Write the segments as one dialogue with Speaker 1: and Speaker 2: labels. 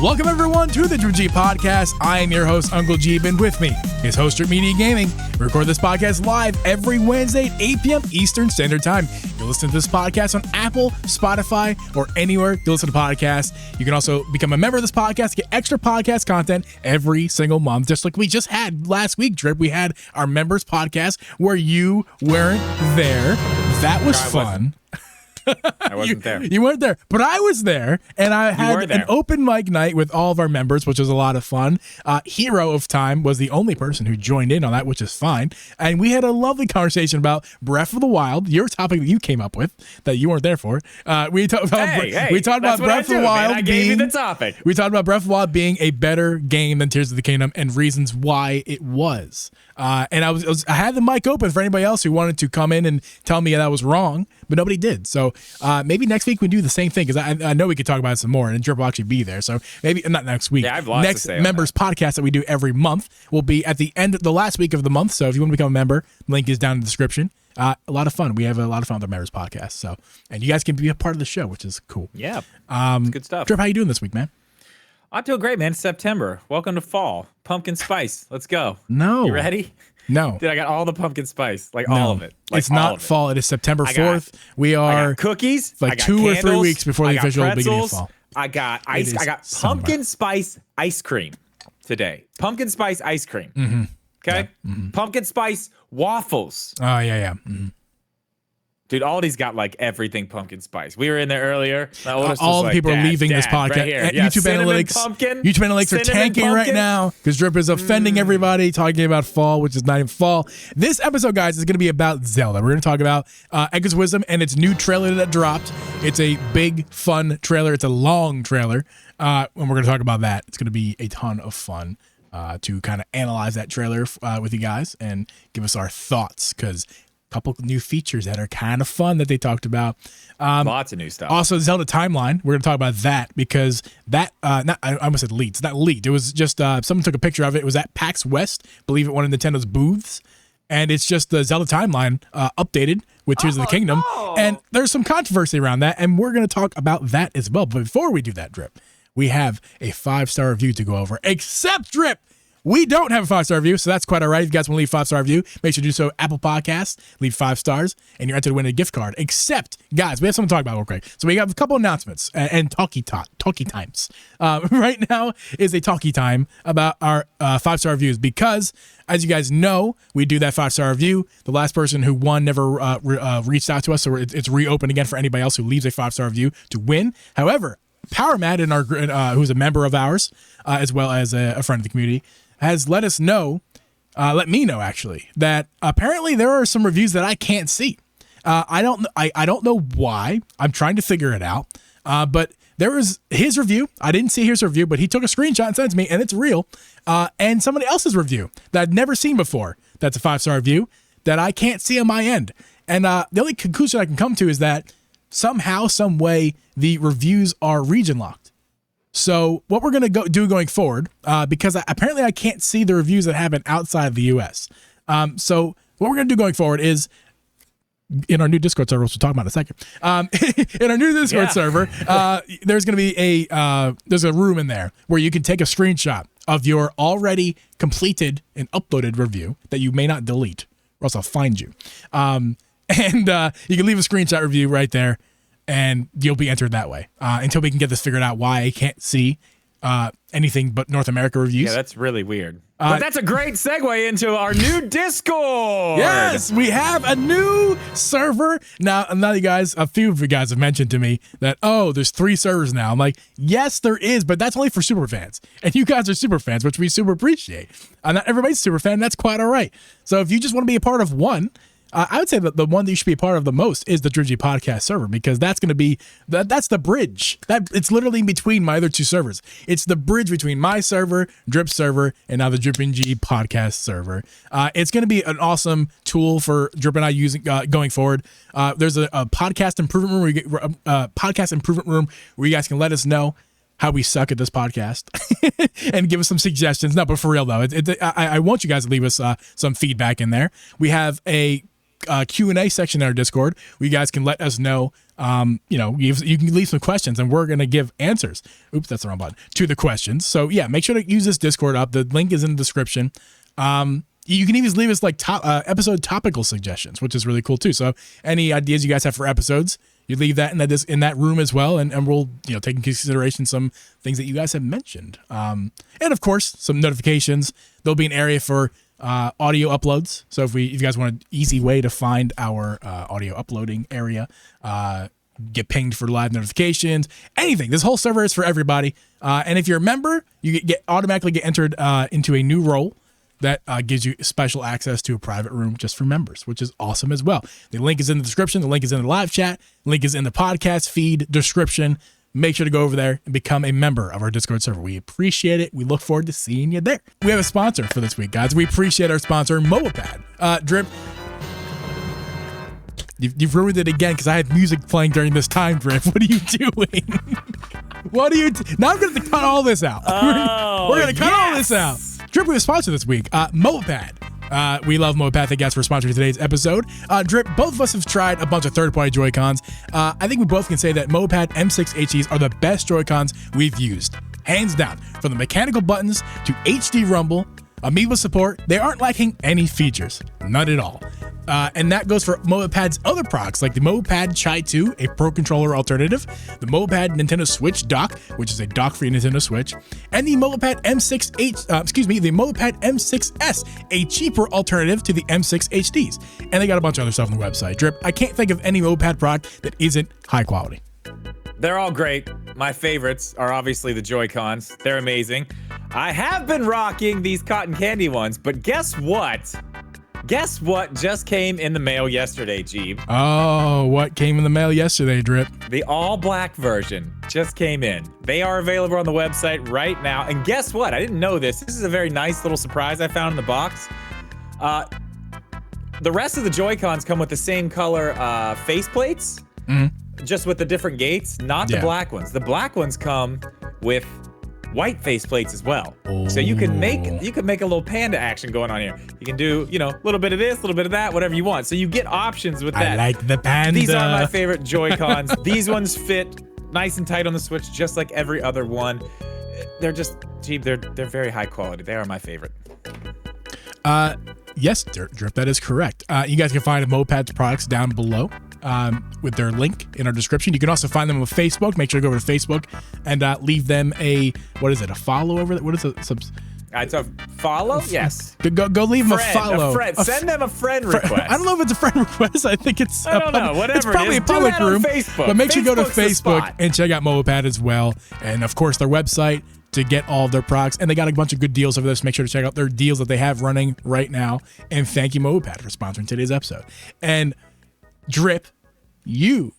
Speaker 1: Welcome everyone to the Drew G Podcast. I am your host, Uncle Jeeb, and with me is Host Drip Media Gaming. We record this podcast live every Wednesday at 8 p.m. Eastern Standard Time. You can listen to this podcast on Apple, Spotify, or anywhere you listen to podcasts. You can also become a member of this podcast, get extra podcast content every single month, just like we just had last week, Drip. We had our members podcast where you weren't there. That was fun.
Speaker 2: I wasn't there.
Speaker 1: You weren't there, but I was there, and I had an open mic night with all of our members, which was a lot of fun. Hero of Time was the only person who joined in on that, which is fine. And we had a lovely conversation about Breath of the Wild, your topic that you came up with that you weren't there for. We talked about Breath of the Wild.
Speaker 2: I gave you the topic.
Speaker 1: We talked about Breath of the Wild being a better game than Tears of the Kingdom and reasons why it was. And I had the mic open for anybody else who wanted to come in and tell me that I was wrong, but nobody did. So maybe next week we do the same thing, because I know we could talk about it some more, and Drip will actually be there. So maybe not next week.
Speaker 2: Yeah, I've lots
Speaker 1: next
Speaker 2: to say
Speaker 1: members podcast that we do every month will be at the end of the last week of the month. So if you want to become a member, link is down in the description. A lot of fun. We have a lot of fun with our members podcast. So, and you guys can be a part of the show, which is cool.
Speaker 2: Yeah, it's good stuff.
Speaker 1: Drip, how you doing this week, man?
Speaker 2: I'm doing great, man. It's September. Welcome to fall. Pumpkin spice. Let's go.
Speaker 1: No.
Speaker 2: You ready?
Speaker 1: No.
Speaker 2: Dude, I got all the pumpkin spice. All of it.
Speaker 1: It's not fall. It is September 4th. We are
Speaker 2: I got cookies.
Speaker 1: like
Speaker 2: I got
Speaker 1: 2
Speaker 2: candles,
Speaker 1: or 3 weeks before the official beginning of fall.
Speaker 2: I got ice. I got pumpkin spice ice cream today. Pumpkin spice ice cream.
Speaker 1: Mm-hmm.
Speaker 2: Okay?
Speaker 1: Yeah. Mm-hmm.
Speaker 2: Pumpkin spice waffles.
Speaker 1: Oh, yeah. Mm-hmm.
Speaker 2: Dude, Aldi's got like everything pumpkin spice. We were in there earlier.
Speaker 1: All the people are leaving this podcast.
Speaker 2: Right here. Yeah,
Speaker 1: YouTube analytics are tanking right now because Drip is offending everybody, talking about fall, which is not even fall. This episode, guys, is going to be about Zelda. We're going to talk about Echoes of Wisdom and its new trailer that dropped. It's a big, fun trailer. It's a long trailer, and we're going to talk about that. It's going to be a ton of fun to kind of analyze that trailer with you guys and give us our thoughts, because couple new features that are kind of fun that they talked about.
Speaker 2: Lots of new stuff.
Speaker 1: Also, Zelda Timeline. We're going to talk about that because that, I almost said leaked. It's not leaked. It was just, someone took a picture of it. It was at PAX West, believe it, one of Nintendo's booths. And it's just the Zelda Timeline updated with Tears of the Kingdom. No. And there's some controversy around that, and we're going to talk about that as well. But before we do that, Drip, we have a 5-star review to go over. Except, Drip, we don't have a 5-star review, so that's quite all right. If you guys want to leave a 5-star review, make sure to do so. Apple Podcasts, leave 5 stars, and you're entered to win a gift card. Except, guys, we have something to talk about real quick. So we have a couple announcements and talkie times. Right now is a talkie time about our 5-star reviews, because, as you guys know, we do that 5-star review. The last person who won never reached out to us, so it's reopened again for anybody else who leaves a 5-star review to win. However, Power Matt, who's a member of ours, as well as a friend of the community, has let us know, let me know actually, that apparently there are some reviews that I can't see. I don't know why. I'm trying to figure it out. But there was his review. I didn't see his review, but he took a screenshot and sent it to me, and it's real. And somebody else's review that I'd never seen before. That's a 5-star review that I can't see on my end. And the only conclusion I can come to is that somehow, some way, the reviews are region locked. So what we're going to do going forward, because apparently I can't see the reviews that happen outside of the U.S. So what we're going to do going forward is, in our new Discord server, which we'll talk about in a second, in our new Discord server, there's going to be there's a room in there where you can take a screenshot of your already completed and uploaded review that you may not delete, or else I'll find you. And you can leave a screenshot review right there, and you'll be entered that way until we can get this figured out, why I can't see anything but North America reviews.
Speaker 2: Yeah, that's really weird. But that's a great segue into our new Discord.
Speaker 1: Yes, we have a new server. Now, you guys, a few of you guys have mentioned to me that, there's 3 servers now. I'm like, yes, there is, but that's only for super fans. And you guys are super fans, which we super appreciate. Not everybody's a super fan. That's quite all right. So if you just want to be a part of one, I would say that the one that you should be a part of the most is the Drew G Podcast server, because that's going to be that's the bridge. It's literally in between my other 2 servers. It's the bridge between my server, Drip server, and now the Dripping G Podcast server. It's going to be an awesome tool for Drip and I using going forward. There's a podcast improvement room where you guys can let us know how we suck at this podcast and give us some suggestions. No, but for real though, I want you guys to leave us some feedback in there. We have a Q&A section in our Discord where you guys can let us know, you can leave some questions and we're going to give answers. Oops, that's the wrong button. To the questions. So yeah, make sure to use this Discord up. The link is in the description. You can even leave us like episode topical suggestions, which is really cool too. So any ideas you guys have for episodes, you leave that in that room as well, and we'll take into consideration some things that you guys have mentioned. And of course, some notifications. There'll be an area for audio uploads. So if you guys want an easy way to find our audio uploading area, get pinged for live notifications, anything. This whole server is for everybody. And if you're a member, you automatically get entered into a new role that gives you special access to a private room just for members, which is awesome as well. The link is in the description. The link is in the live chat. The link is in the podcast feed description. Make sure to go over there and become a member of our Discord server. We appreciate it. We look forward to seeing you there. We have a sponsor for this week, guys. We appreciate our sponsor, Moped. Drip, you've ruined it again because I had music playing during this time, Drip. What are you doing? What are you now I'm going to cut all this out. We're going to cut all this out. Drip, we have a sponsor this week, Moped. We love Moped. Thank you guys for sponsoring today's episode. Drip, both of us have tried a bunch of third-party Joy-Cons. I think we both can say that Moped M6 HDs are the best Joy-Cons we've used. Hands down. From the mechanical buttons to HD rumble, Amiibo support, they aren't lacking any features. None at all. And that goes for Moped's other products, like the Moped Chai 2, a Pro Controller alternative, the Moped Nintendo Switch dock, which is a dock for your Nintendo Switch, and the Moped the Moped M6S, a cheaper alternative to the M6 HDs. And they got a bunch of other stuff on the website. Drip, I can't think of any Moped product that isn't high quality.
Speaker 2: They're all great. My favorites are obviously the Joy-Cons. They're amazing. I have been rocking these cotton candy ones, but guess what? Guess what just came in the mail yesterday, Jeeb?
Speaker 1: Oh, what came in the mail yesterday, Drip?
Speaker 2: The all-black version just came in. They are available on the website right now. And guess what? I didn't know this. This is a very nice little surprise I found in the box. The rest of the Joy-Cons come with the same color faceplates, just with the different gates, not the black ones. The black ones come with white faceplates as well. So you can make a little panda action going on here. You can do, a little bit of this, a little bit of that, whatever you want. So you get options with that.
Speaker 1: I like the panda.
Speaker 2: These are my favorite Joy-Cons. These ones fit nice and tight on the Switch, just like every other one. They're just, they're very high quality. They are my favorite.
Speaker 1: Yes, Drip, that is correct. You guys can find Moped's products down below with their link in our description. You can also find them on Facebook. Make sure to go over to Facebook and leave them a follow over there? What is it?
Speaker 2: It's a follow? Yes.
Speaker 1: Go leave them a follow.
Speaker 2: Send them a friend request.
Speaker 1: I don't know if it's a friend request. I think it's
Speaker 2: whatever.
Speaker 1: It's probably a public room. But make sure you go to Facebook and check out Moped as well. And of course, their website to get all of their products. And they got a bunch of good deals over there. So make sure to check out their deals that they have running right now. And thank you, Moped, for sponsoring today's episode. And Drip, I'm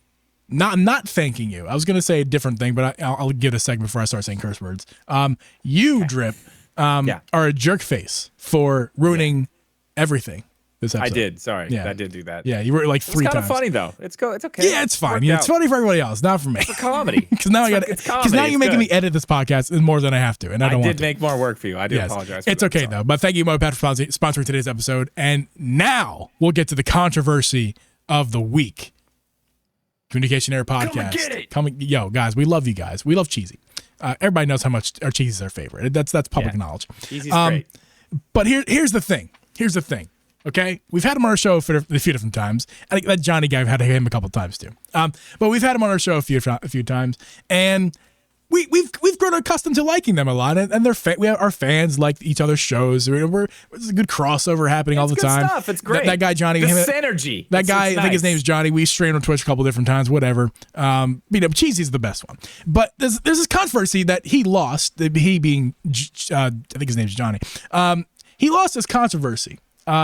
Speaker 1: not thanking you. I was going to say a different thing, but I'll give it a second before I start saying curse words. Drip, are a jerk face for ruining everything this episode.
Speaker 2: I did. Sorry. Yeah. I did do that.
Speaker 1: Yeah, you were like 3 times.
Speaker 2: It's kind of funny, though. It's okay.
Speaker 1: Yeah, it's fine. It's funny for everybody else, not for me.
Speaker 2: It's a comedy.
Speaker 1: Because now you're making me edit this podcast more than I have to, and I don't want to.
Speaker 2: I did make more work for you. I do apologize for
Speaker 1: It's okay, though. But thank you, Moped, for sponsoring today's episode. And now we'll get to the controversy of the week. Communication Error Podcast.
Speaker 2: Come and get it.
Speaker 1: Yo, guys, we love you guys. We love Cheesy. Everybody knows how much our Cheesy is their favorite. That's public knowledge.
Speaker 2: Cheesy's great.
Speaker 1: But here's the thing. Okay, we've had him on our show for a few different times. I think that Johnny guy, we've had him a couple times too. But we've had him on our show a few times, and we've grown accustomed to liking them a lot, and our fans like each other's shows. There's a good crossover happening all the time.
Speaker 2: Stuff. It's great.
Speaker 1: That guy Johnny,
Speaker 2: synergy.
Speaker 1: That guy, I think his name's Johnny. We streamed on Twitch a couple different times. Whatever. Cheesy's the best one. But there's this controversy that he lost. He being, I think his name's Johnny. He lost this controversy.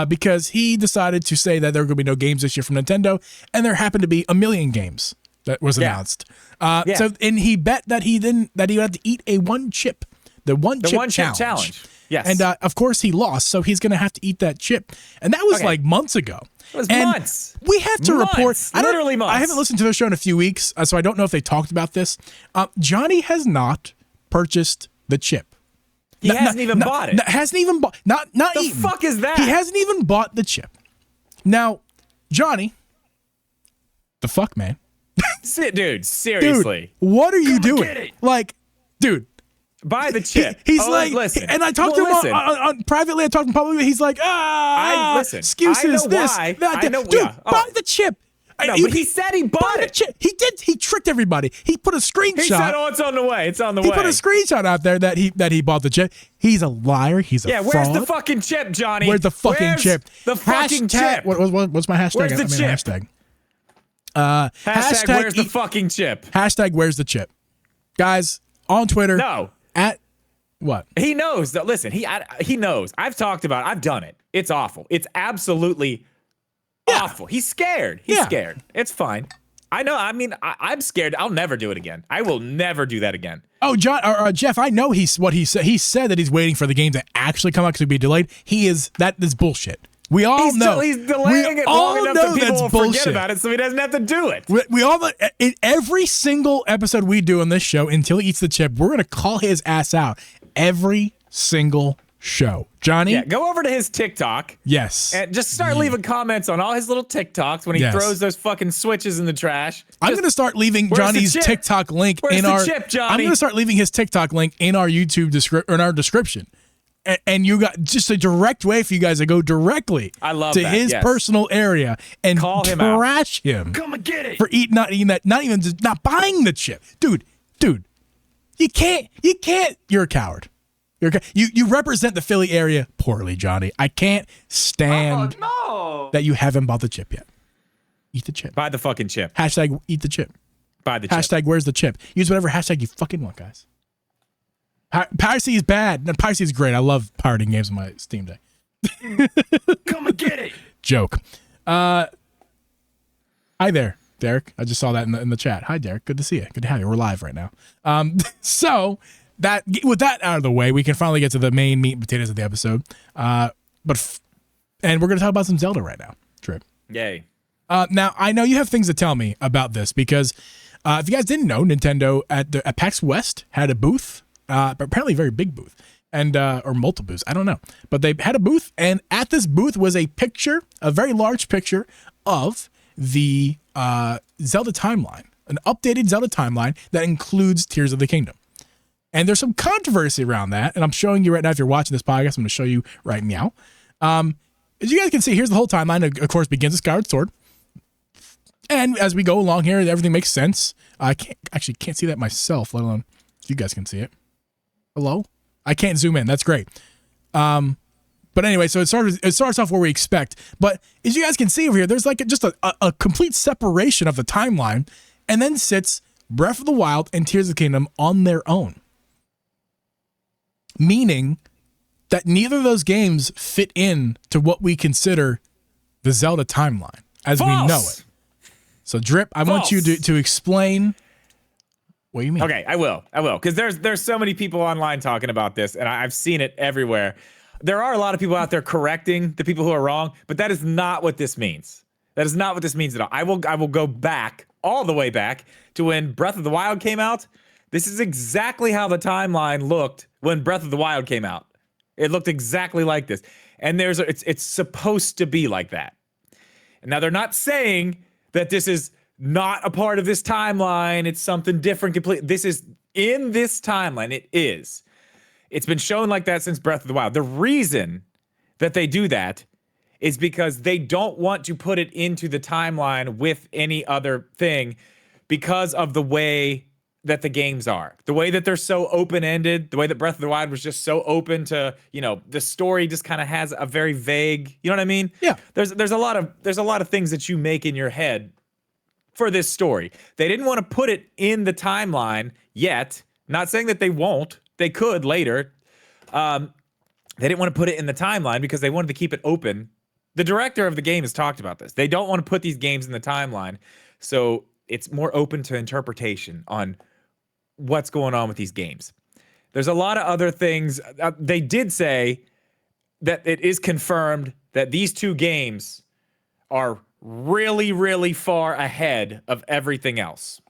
Speaker 1: Because he decided to say that there were going to be no games this year from Nintendo, and there happened to be 1 million games that was announced. So, and he bet that he would have to eat the one chip challenge.
Speaker 2: Yes.
Speaker 1: And of course he lost, so he's going to have to eat that chip. And that was like months ago.
Speaker 2: It was months.
Speaker 1: We have to report.
Speaker 2: Literally months.
Speaker 1: I haven't listened to the show in a few weeks, so I don't know if they talked about this. Johnny has not purchased the chip.
Speaker 2: He hasn't even bought it.
Speaker 1: Hasn't even bought. Not
Speaker 2: the
Speaker 1: eaten.
Speaker 2: Fuck is that?
Speaker 1: He hasn't even bought the chip. Now, Johnny, the fuck, man.
Speaker 2: Dude, seriously.
Speaker 1: Dude, what are you doing? Like, dude.
Speaker 2: Buy the chip.
Speaker 1: He's like,
Speaker 2: listen.
Speaker 1: And I talked to him on privately. I talked to him publicly. He's like, excuses. Dude, buy the chip.
Speaker 2: No, but he said he bought it.
Speaker 1: He did. He tricked everybody. He put a screenshot. He
Speaker 2: said, "Oh, it's on the way. It's on the way."
Speaker 1: He put a screenshot out there that he bought the chip. He's a liar. He's a fraud.
Speaker 2: Where's the fucking chip, Johnny?
Speaker 1: Where's the fucking chip?
Speaker 2: The fucking chip.
Speaker 1: What's my hashtag?
Speaker 2: Where's the chip? Hashtag where's the fucking chip?
Speaker 1: Hashtag where's the chip? Guys, on Twitter.
Speaker 2: No.
Speaker 1: At what?
Speaker 2: He knows. Listen, he knows. I've talked about it. I've done it. It's awful. It's absolutely awful. He's scared. He's scared. It's fine. I know. I mean, I'm scared. I'll never do it again. I will never do that again.
Speaker 1: Oh, Jeff, I know what he said. He said that he's waiting for the game to actually come out because it'd be delayed. That is bullshit. We all know.
Speaker 2: He's delaying it long enough that people will forget about it, so he doesn't have to do it.
Speaker 1: We all know. In every single episode we do on this show, until he eats the chip, we're going to call his ass out. Every single show. Johnny?
Speaker 2: Yeah, go over to his TikTok.
Speaker 1: Yes.
Speaker 2: And just start leaving comments on all his little TikToks when he throws those fucking switches in the trash.
Speaker 1: I'm going to start leaving Johnny's TikTok link
Speaker 2: in our chip, Johnny?
Speaker 1: I'm going to start leaving his TikTok link in our YouTube description. And you got just a direct way for you guys to go directly to his personal area and
Speaker 2: call him
Speaker 1: trash him.
Speaker 2: Come and get it.
Speaker 1: For not eating that, not buying the chip. Dude, you can't, you're a coward. You represent the Philly area poorly, Johnny. I can't stand that you haven't bought the chip yet. Eat the chip.
Speaker 2: Buy the fucking chip.
Speaker 1: Hashtag eat the chip.
Speaker 2: Buy the chip.
Speaker 1: Hashtag where's the chip. Use whatever hashtag you fucking want, guys. Piracy is bad. No, piracy is great. I love pirating games on my Steam Deck.
Speaker 2: Come and get it.
Speaker 1: Joke. Hi there, Derek. I just saw that in the chat. Hi, Derek. Good to see you. Good to have you. We're live right now. So with that out of the way, we can finally get to the main meat and potatoes of the episode. And we're going to talk about some Zelda right now. Trip.
Speaker 2: Yay.
Speaker 1: Now I know you have things to tell me about this because if you guys didn't know, Nintendo at PAX West had a booth. Apparently a very big booth and or multiple booths. I don't know. But they had a booth, and at this booth was a very large picture of the Zelda timeline, an updated Zelda timeline that includes Tears of the Kingdom. And there's some controversy around that, and I'm showing you right now. If you're watching this podcast, I'm going to show you right now. As you guys can see, here's the whole timeline. Of course, begins with Skyward Sword. And as we go along here, everything makes sense. I can't see that myself, let alone you guys can see it. Hello? I can't zoom in. That's great. But anyway, so it starts off where we expect. But as you guys can see over here, there's like just a complete separation of the timeline, and then sits Breath of the Wild and Tears of the Kingdom on their own. Meaning that neither of those games fit in to what we consider the Zelda timeline as we know it. So Drip, I want you to explain. What do you mean?
Speaker 2: Okay, I will. Because there's so many people online talking about this, and I've seen it everywhere. There are a lot of people out there correcting the people who are wrong, but that is not what this means. That is not what this means at all. I will go back, all the way back, to when Breath of the Wild came out. This is exactly how the timeline looked when Breath of the Wild came out. It looked exactly like this. And it's supposed to be like that. And now they're not saying that this is not a part of this timeline. It's something different completely. This is in this timeline. It is. It's been shown like that since Breath of the Wild. The reason that they do that is because they don't want to put it into the timeline with any other thing because of the way that the games are. The way that they're so open-ended, the way that Breath of the Wild was just so open to, the story just kind of has a very vague, you know what I mean?
Speaker 1: Yeah.
Speaker 2: There's a lot of things that you make in your head for this story. They didn't want to put it in the timeline yet. Not saying that they won't. They could later. They didn't want to put it in the timeline because they wanted to keep it open. The director of the game has talked about this. They don't want to put these games in the timeline, so it's more open to interpretation on what's going on with these games. There's a lot of other things. They did say that it is confirmed that these two games are really, really far ahead of everything else.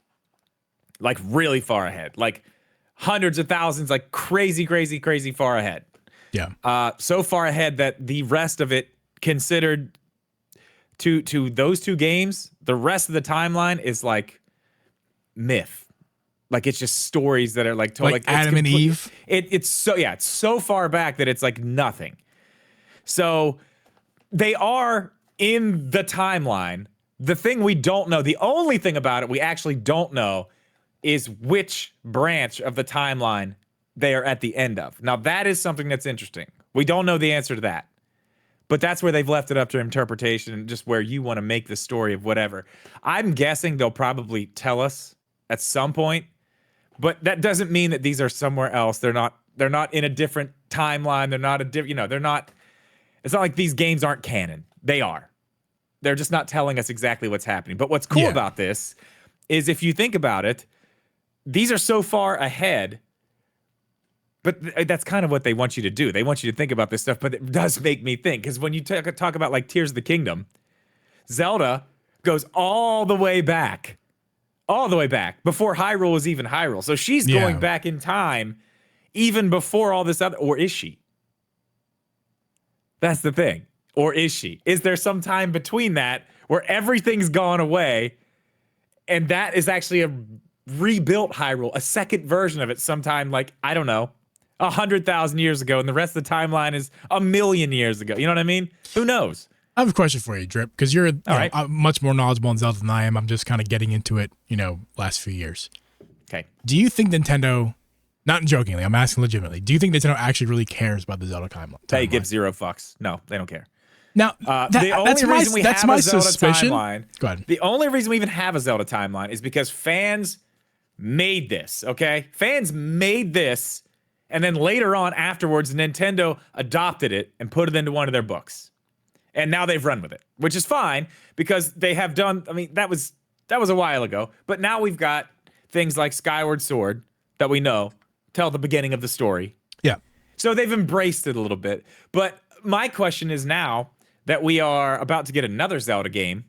Speaker 2: Like really far ahead. Like hundreds of thousands, like crazy, crazy, crazy far ahead.
Speaker 1: Yeah.
Speaker 2: So far ahead that the rest of it considered to those two games, the rest of the timeline is like myth. Like it's just stories that are like told,
Speaker 1: like Adam and Eve.
Speaker 2: It's so far back that it's like nothing. So they are in the timeline. The thing we don't know, the only thing about it we actually don't know is which branch of the timeline they are at the end of. Now that is something that's interesting. We don't know the answer to that. But that's where they've left it up to interpretation and just where you want to make the story of whatever. I'm guessing they'll probably tell us at some point. But that doesn't mean that these are somewhere else. They're not in a different timeline. They're not they're not, it's not like these games aren't canon. They are. They're just not telling us exactly what's happening. But what's cool about this is if you think about it, these are so far ahead, but that's kind of what they want you to do. They want you to think about this stuff, but it does make me think. Because when you talk about like Tears of the Kingdom, Zelda goes all the way back before Hyrule was even Hyrule. So she's going back in time even before all this other, or is she? That's the thing. Or is she? Is there some time between that where everything's gone away and that is actually a rebuilt Hyrule, a second version of it sometime like, I don't know, 100,000 years ago, and the rest of the timeline is 1,000,000 years ago. You know what I mean? Who knows?
Speaker 1: I have a question for you, Drip, because you're much more knowledgeable in Zelda than I am. I'm just kind of getting into it, last few years.
Speaker 2: Okay.
Speaker 1: Do you think Nintendo, not jokingly, I'm asking legitimately, do you think Nintendo actually really cares about the Zelda timeline?
Speaker 2: They give zero fucks. No, they don't care.
Speaker 1: Now,
Speaker 2: the only reason we have a Zelda timeline,
Speaker 1: go ahead.
Speaker 2: The only reason we even have a Zelda timeline is because fans made this, okay? Fans made this, and then later on afterwards, Nintendo adopted it and put it into one of their books. And now they've run with it, which is fine because they have done, I mean, that was a while ago, but now we've got things like Skyward Sword that we know tell the beginning of the story.
Speaker 1: Yeah.
Speaker 2: So they've embraced it a little bit. But my question is now that we are about to get another Zelda game,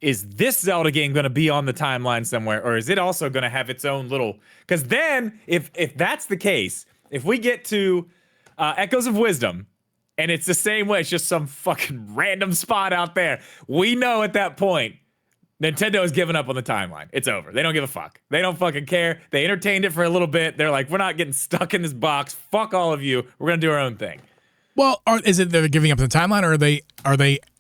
Speaker 2: is this Zelda game going to be on the timeline somewhere, or is it also going to have its own little, because then if that's the case, if we get to Echoes of Wisdom, and it's the same way, it's just some fucking random spot out there, we know at that point, Nintendo has given up on the timeline. It's over. They don't give a fuck. They don't fucking care. They entertained it for a little bit. They're like, we're not getting stuck in this box. Fuck all of you. We're going to do our own thing.
Speaker 1: Well, is it they're giving up the timeline, or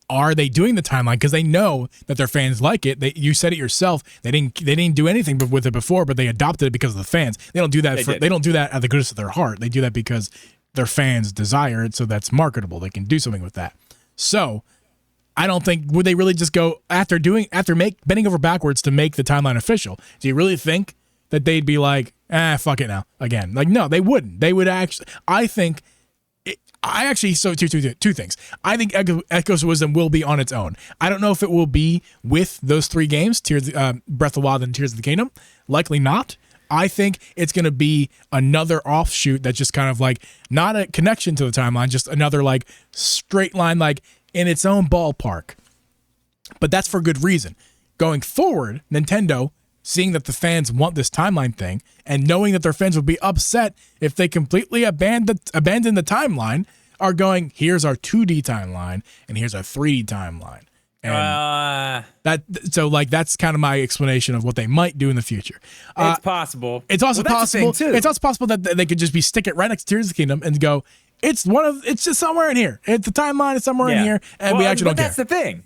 Speaker 1: are they doing the timeline because they know that their fans like it? You said it yourself. They didn't do anything with it before, but they adopted it because of the fans. They don't do that. They don't do that out of the goodness of their heart. They do that because their fans desire it, so that's marketable. They can do something with that. So I don't think, would they really just go after bending over backwards to make the timeline official? Do you really think that they'd be like, fuck it now again? Like, no, they wouldn't. They would actually. So two things. I think Echoes of Wisdom will be on its own. I don't know if it will be with those three games, Breath of the Wild and Tears of the Kingdom. Likely not. I think it's going to be another offshoot that's just kind of like not a connection to the timeline, just another like straight line, like in its own ballpark. But that's for good reason. Going forward, Nintendo, seeing that the fans want this timeline thing and knowing that their fans would be upset if they completely abandon the timeline, are going, here's our 2D timeline and here's our 3D timeline. And that's kind of my explanation of what they might do in the future.
Speaker 2: It's possible.
Speaker 1: It's also possible too. It's also possible that they could just stick it right next to Tears of the Kingdom and go, it's just somewhere in here. The timeline is somewhere in here, and we actually don't care.
Speaker 2: But that's the thing.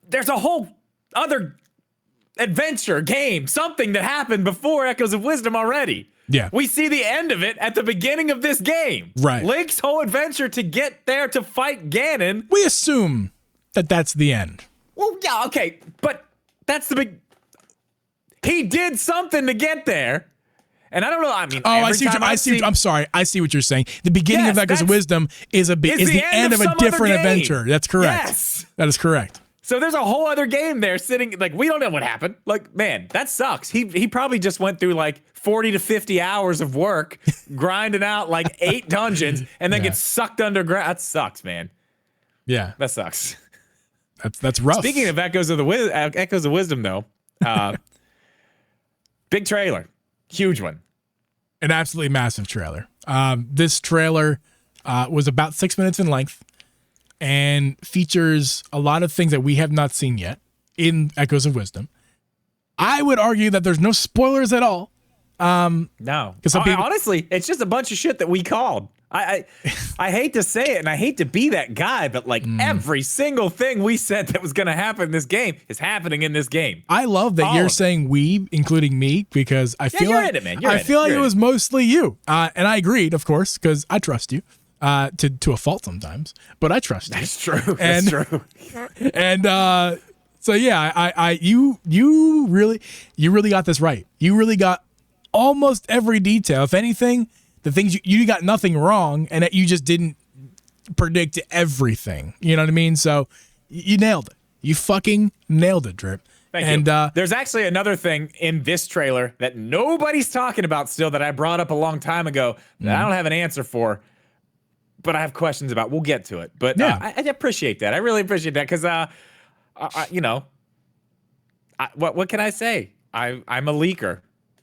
Speaker 2: There's a whole other adventure game, something that happened before Echoes of Wisdom already.
Speaker 1: Yeah.
Speaker 2: We see the end of it at the beginning of this game.
Speaker 1: Right.
Speaker 2: Link's whole adventure to get there to fight Ganon.
Speaker 1: We assume that that's the end.
Speaker 2: Well, yeah, okay, but that's the big... He did something to get there. And I don't know, I mean...
Speaker 1: I'm sorry, I see what you're saying. The beginning of Echoes of Wisdom is the end of a different adventure. That's correct.
Speaker 2: Yes.
Speaker 1: That is correct.
Speaker 2: So there's a whole other game there sitting, like, we don't know what happened. Like, man, that sucks. He probably just went through like 40 to 50 hours of work, grinding out like 8 dungeons, and then gets sucked underground. That sucks, man.
Speaker 1: Yeah.
Speaker 2: That sucks.
Speaker 1: That's rough.
Speaker 2: Speaking of Echoes of Wisdom, though, big trailer. Huge one.
Speaker 1: An absolutely massive trailer. This trailer was about 6 minutes in length. and features a lot of things that we have not seen yet in Echoes of Wisdom. I would argue that there's no spoilers at all.
Speaker 2: No, because honestly, it's just a bunch of shit that we called. I hate to say it, and I hate to be that guy, but like every single thing we said that was going to happen in this game is happening in this game.
Speaker 1: I love that you're saying we, including me, because I feel like it was mostly you, and I agreed, of course, because I trust you to a fault sometimes, but I trust you.
Speaker 2: That's true. That's true.
Speaker 1: And so yeah, you really got this right. You really got almost every detail. If anything, the things you got nothing wrong, and that you just didn't predict everything. You know what I mean? So you nailed it. You fucking nailed it, Drip.
Speaker 2: Thank you. There's actually another thing in this trailer that nobody's talking about still that I brought up a long time ago that I don't have an answer for, but I have questions about. We'll get to it. But I appreciate that. I really appreciate that because, what can I say? I'm a leaker.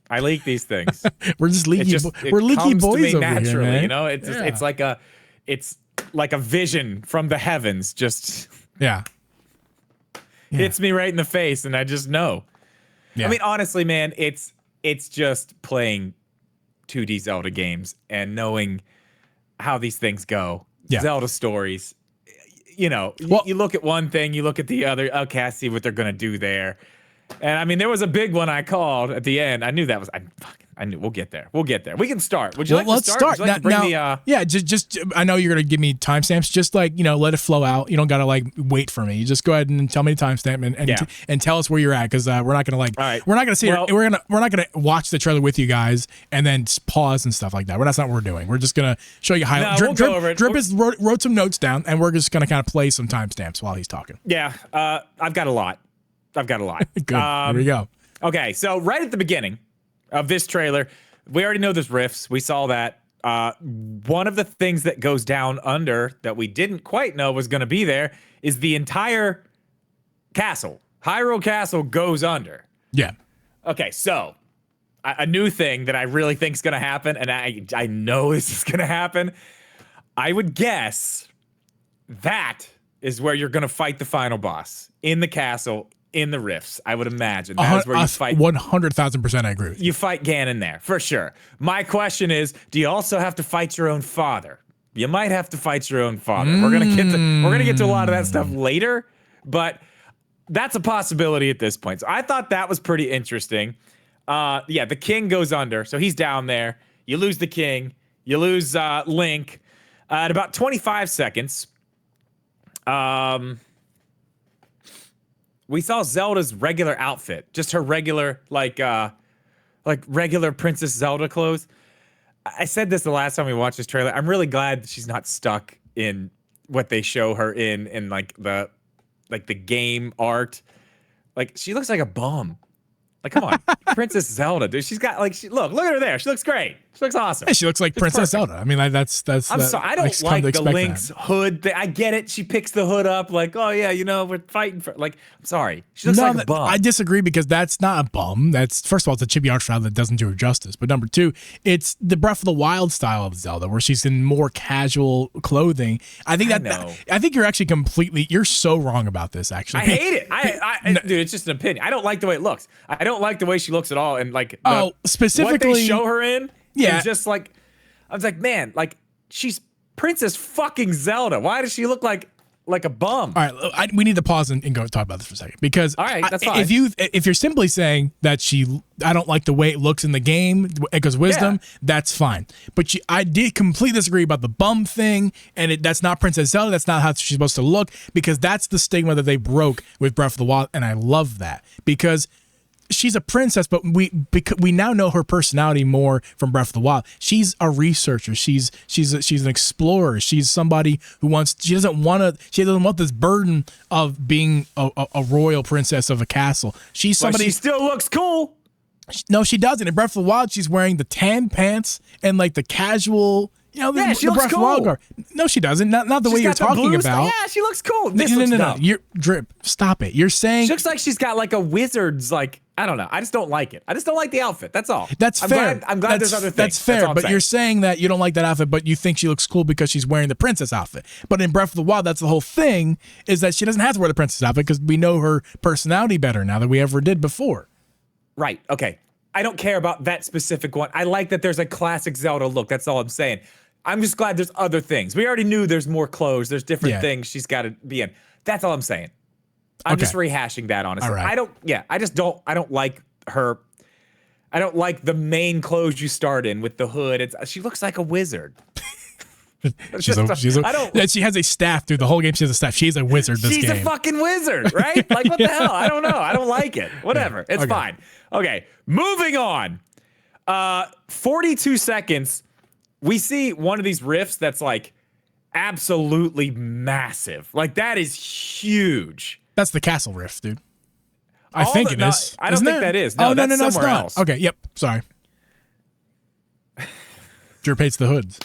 Speaker 2: I leak these things.
Speaker 1: We're just leaky. We're leaky boys over
Speaker 2: naturally,
Speaker 1: here, man.
Speaker 2: You know, it's like a vision from the heavens. Just hits me right in the face, and I just know. Yeah. I mean, honestly, man, it's just playing 2D Zelda games and knowing how these things go. Yeah. Zelda stories. You know, you look at one thing, you look at the other. Okay, I see what they're gonna do there. And I mean, there was a big one I called at the end. I knew that was. I knew we'll get there. We'll get there. We can start. Would you like to start? Would you like to bring
Speaker 1: yeah. Just. I know you're gonna give me timestamps. Just like let it flow out. You don't gotta like wait for me. You just go ahead and tell me the timestamp and tell us where you're at because we're not gonna like. All right. We're not gonna see. We're not gonna watch the trailer with you guys and then pause and stuff like that. That's not what we're doing. We're just gonna show you highlights.
Speaker 2: We'll go over it.
Speaker 1: Drip wrote some notes down, and we're just gonna kind of play some timestamps while he's talking.
Speaker 2: Yeah. I've got a lot. Good.
Speaker 1: Here we go.
Speaker 2: Okay, so right at the beginning of this trailer, we already know there's rifts. We saw that. One of the things that goes down under that we didn't quite know was going to be there is the entire castle. Hyrule Castle goes under.
Speaker 1: Yeah.
Speaker 2: Okay, so a new thing that I really think is going to happen, and I know this is going to happen. I would guess that is where you're going to fight the final boss in the castle. In the rifts, I would imagine. That's where you fight.
Speaker 1: 100,000% I agree with you.
Speaker 2: You fight Ganon there, for sure. My question is, do you also have to fight your own father? You might have to fight your own father. We're gonna get to a lot of that stuff later, but that's a possibility at this point. So I thought that was pretty interesting. The king goes under, so he's down there. You lose the king. You lose Link at about 25 seconds. We saw Zelda's regular outfit, just her regular, like regular Princess Zelda clothes. I said this the last time we watched this trailer. I'm really glad that she's not stuck in what they show her in like the game art. Like she looks like a bum. Like come on, Princess Zelda, dude. She's got look at her there. She looks great. She looks awesome.
Speaker 1: Yeah, she looks like Princess Zelda. I mean, that's.
Speaker 2: I'm sorry. I don't like the Link's hood. I get it. She picks the hood up like, oh yeah, we're fighting for. Like, I'm sorry. She looks like a bum.
Speaker 1: I disagree because that's not a bum. That's first of all, it's a chibi art style that doesn't do her justice. But number two, it's the Breath of the Wild style of Zelda, where she's in more casual clothing. I think I think you're actually you're so wrong about this. Actually,
Speaker 2: I hate it. Dude, it's just an opinion. I don't like the way it looks. I don't like the way she looks at all. And like,
Speaker 1: specifically
Speaker 2: what they show her in.
Speaker 1: Yeah.
Speaker 2: And just like, I was like, man, like she's Princess fucking Zelda. Why does she look like a bum?
Speaker 1: All right, we need to pause and go talk about this for a second because
Speaker 2: all right, that's fine.
Speaker 1: If you're simply saying that I don't like the way it looks in the game, Echoes Wisdom, that's fine. But I did completely disagree about the bum thing, and that's not Princess Zelda. That's not how she's supposed to look because that's the stigma that they broke with Breath of the Wild, and I love that because. She's a princess, but we now know her personality more from Breath of the Wild. She's a researcher. She's an explorer. She's somebody who she doesn't want this burden of being a royal princess of a castle. She's somebody.
Speaker 2: But she still looks cool.
Speaker 1: No, she doesn't. In Breath of the Wild, she's wearing the tan pants and like the casual.
Speaker 2: She looks cool.
Speaker 1: No, she doesn't. Not the way you're talking about.
Speaker 2: Yeah, she looks cool.
Speaker 1: No. You're Drip. Stop it. You're saying
Speaker 2: she looks like she's got like a wizard's like I don't know. I just don't like it. I just don't like the outfit. That's all.
Speaker 1: That's fair.
Speaker 2: I'm glad there's other things.
Speaker 1: That's fair, but
Speaker 2: saying.
Speaker 1: you're saying that you don't like that outfit, but you think she looks cool because she's wearing the princess outfit. But in Breath of the Wild, that's the whole thing, is that she doesn't have to wear the princess outfit because we know her personality better now than we ever did before.
Speaker 2: Right. Okay. I don't care about that specific one. I like that there's a classic Zelda look. That's all I'm saying. I'm just glad there's other things. We already knew there's more clothes. There's different things she's got to be in. That's all I'm saying. I'm just rehashing that, honestly.
Speaker 1: Right.
Speaker 2: I don't like her. I don't like the main clothes you start in with the hood. She looks like a wizard.
Speaker 1: She has a staff through the whole game. She has a staff. She's a wizard this game.
Speaker 2: She's a fucking wizard, right? Like, what the hell? I don't know. I don't like it. Whatever. It's fine. Okay, moving on. 42 seconds. We see one of these rifts that's like absolutely massive. Like, that is huge.
Speaker 1: That's the castle rift, dude. I think it is.
Speaker 2: I don't think that is. No, that's somewhere else.
Speaker 1: Okay, yep. Sorry. Drew hates the hoods.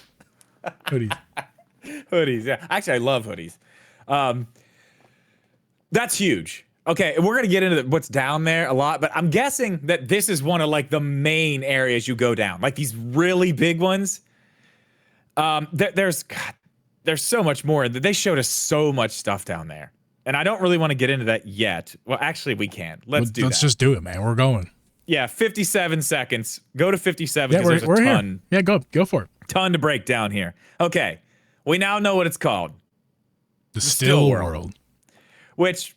Speaker 1: Hoodies.
Speaker 2: Hoodies, yeah. Actually, I love hoodies. That's huge. Okay, we're going to get into what's down there a lot, but I'm guessing that this is one of, like, the main areas you go down. Like, these really big ones. There's so much more. They showed us so much stuff down there. And I don't really want to get into that yet. Well, actually, we can. Let's
Speaker 1: just do it, man. We're going.
Speaker 2: Yeah, 57 seconds. Go to 57 because there's a ton.
Speaker 1: Here. Yeah, go for it.
Speaker 2: Ton to break down here. Okay, we now know what it's called.
Speaker 1: The Still World.
Speaker 2: Which,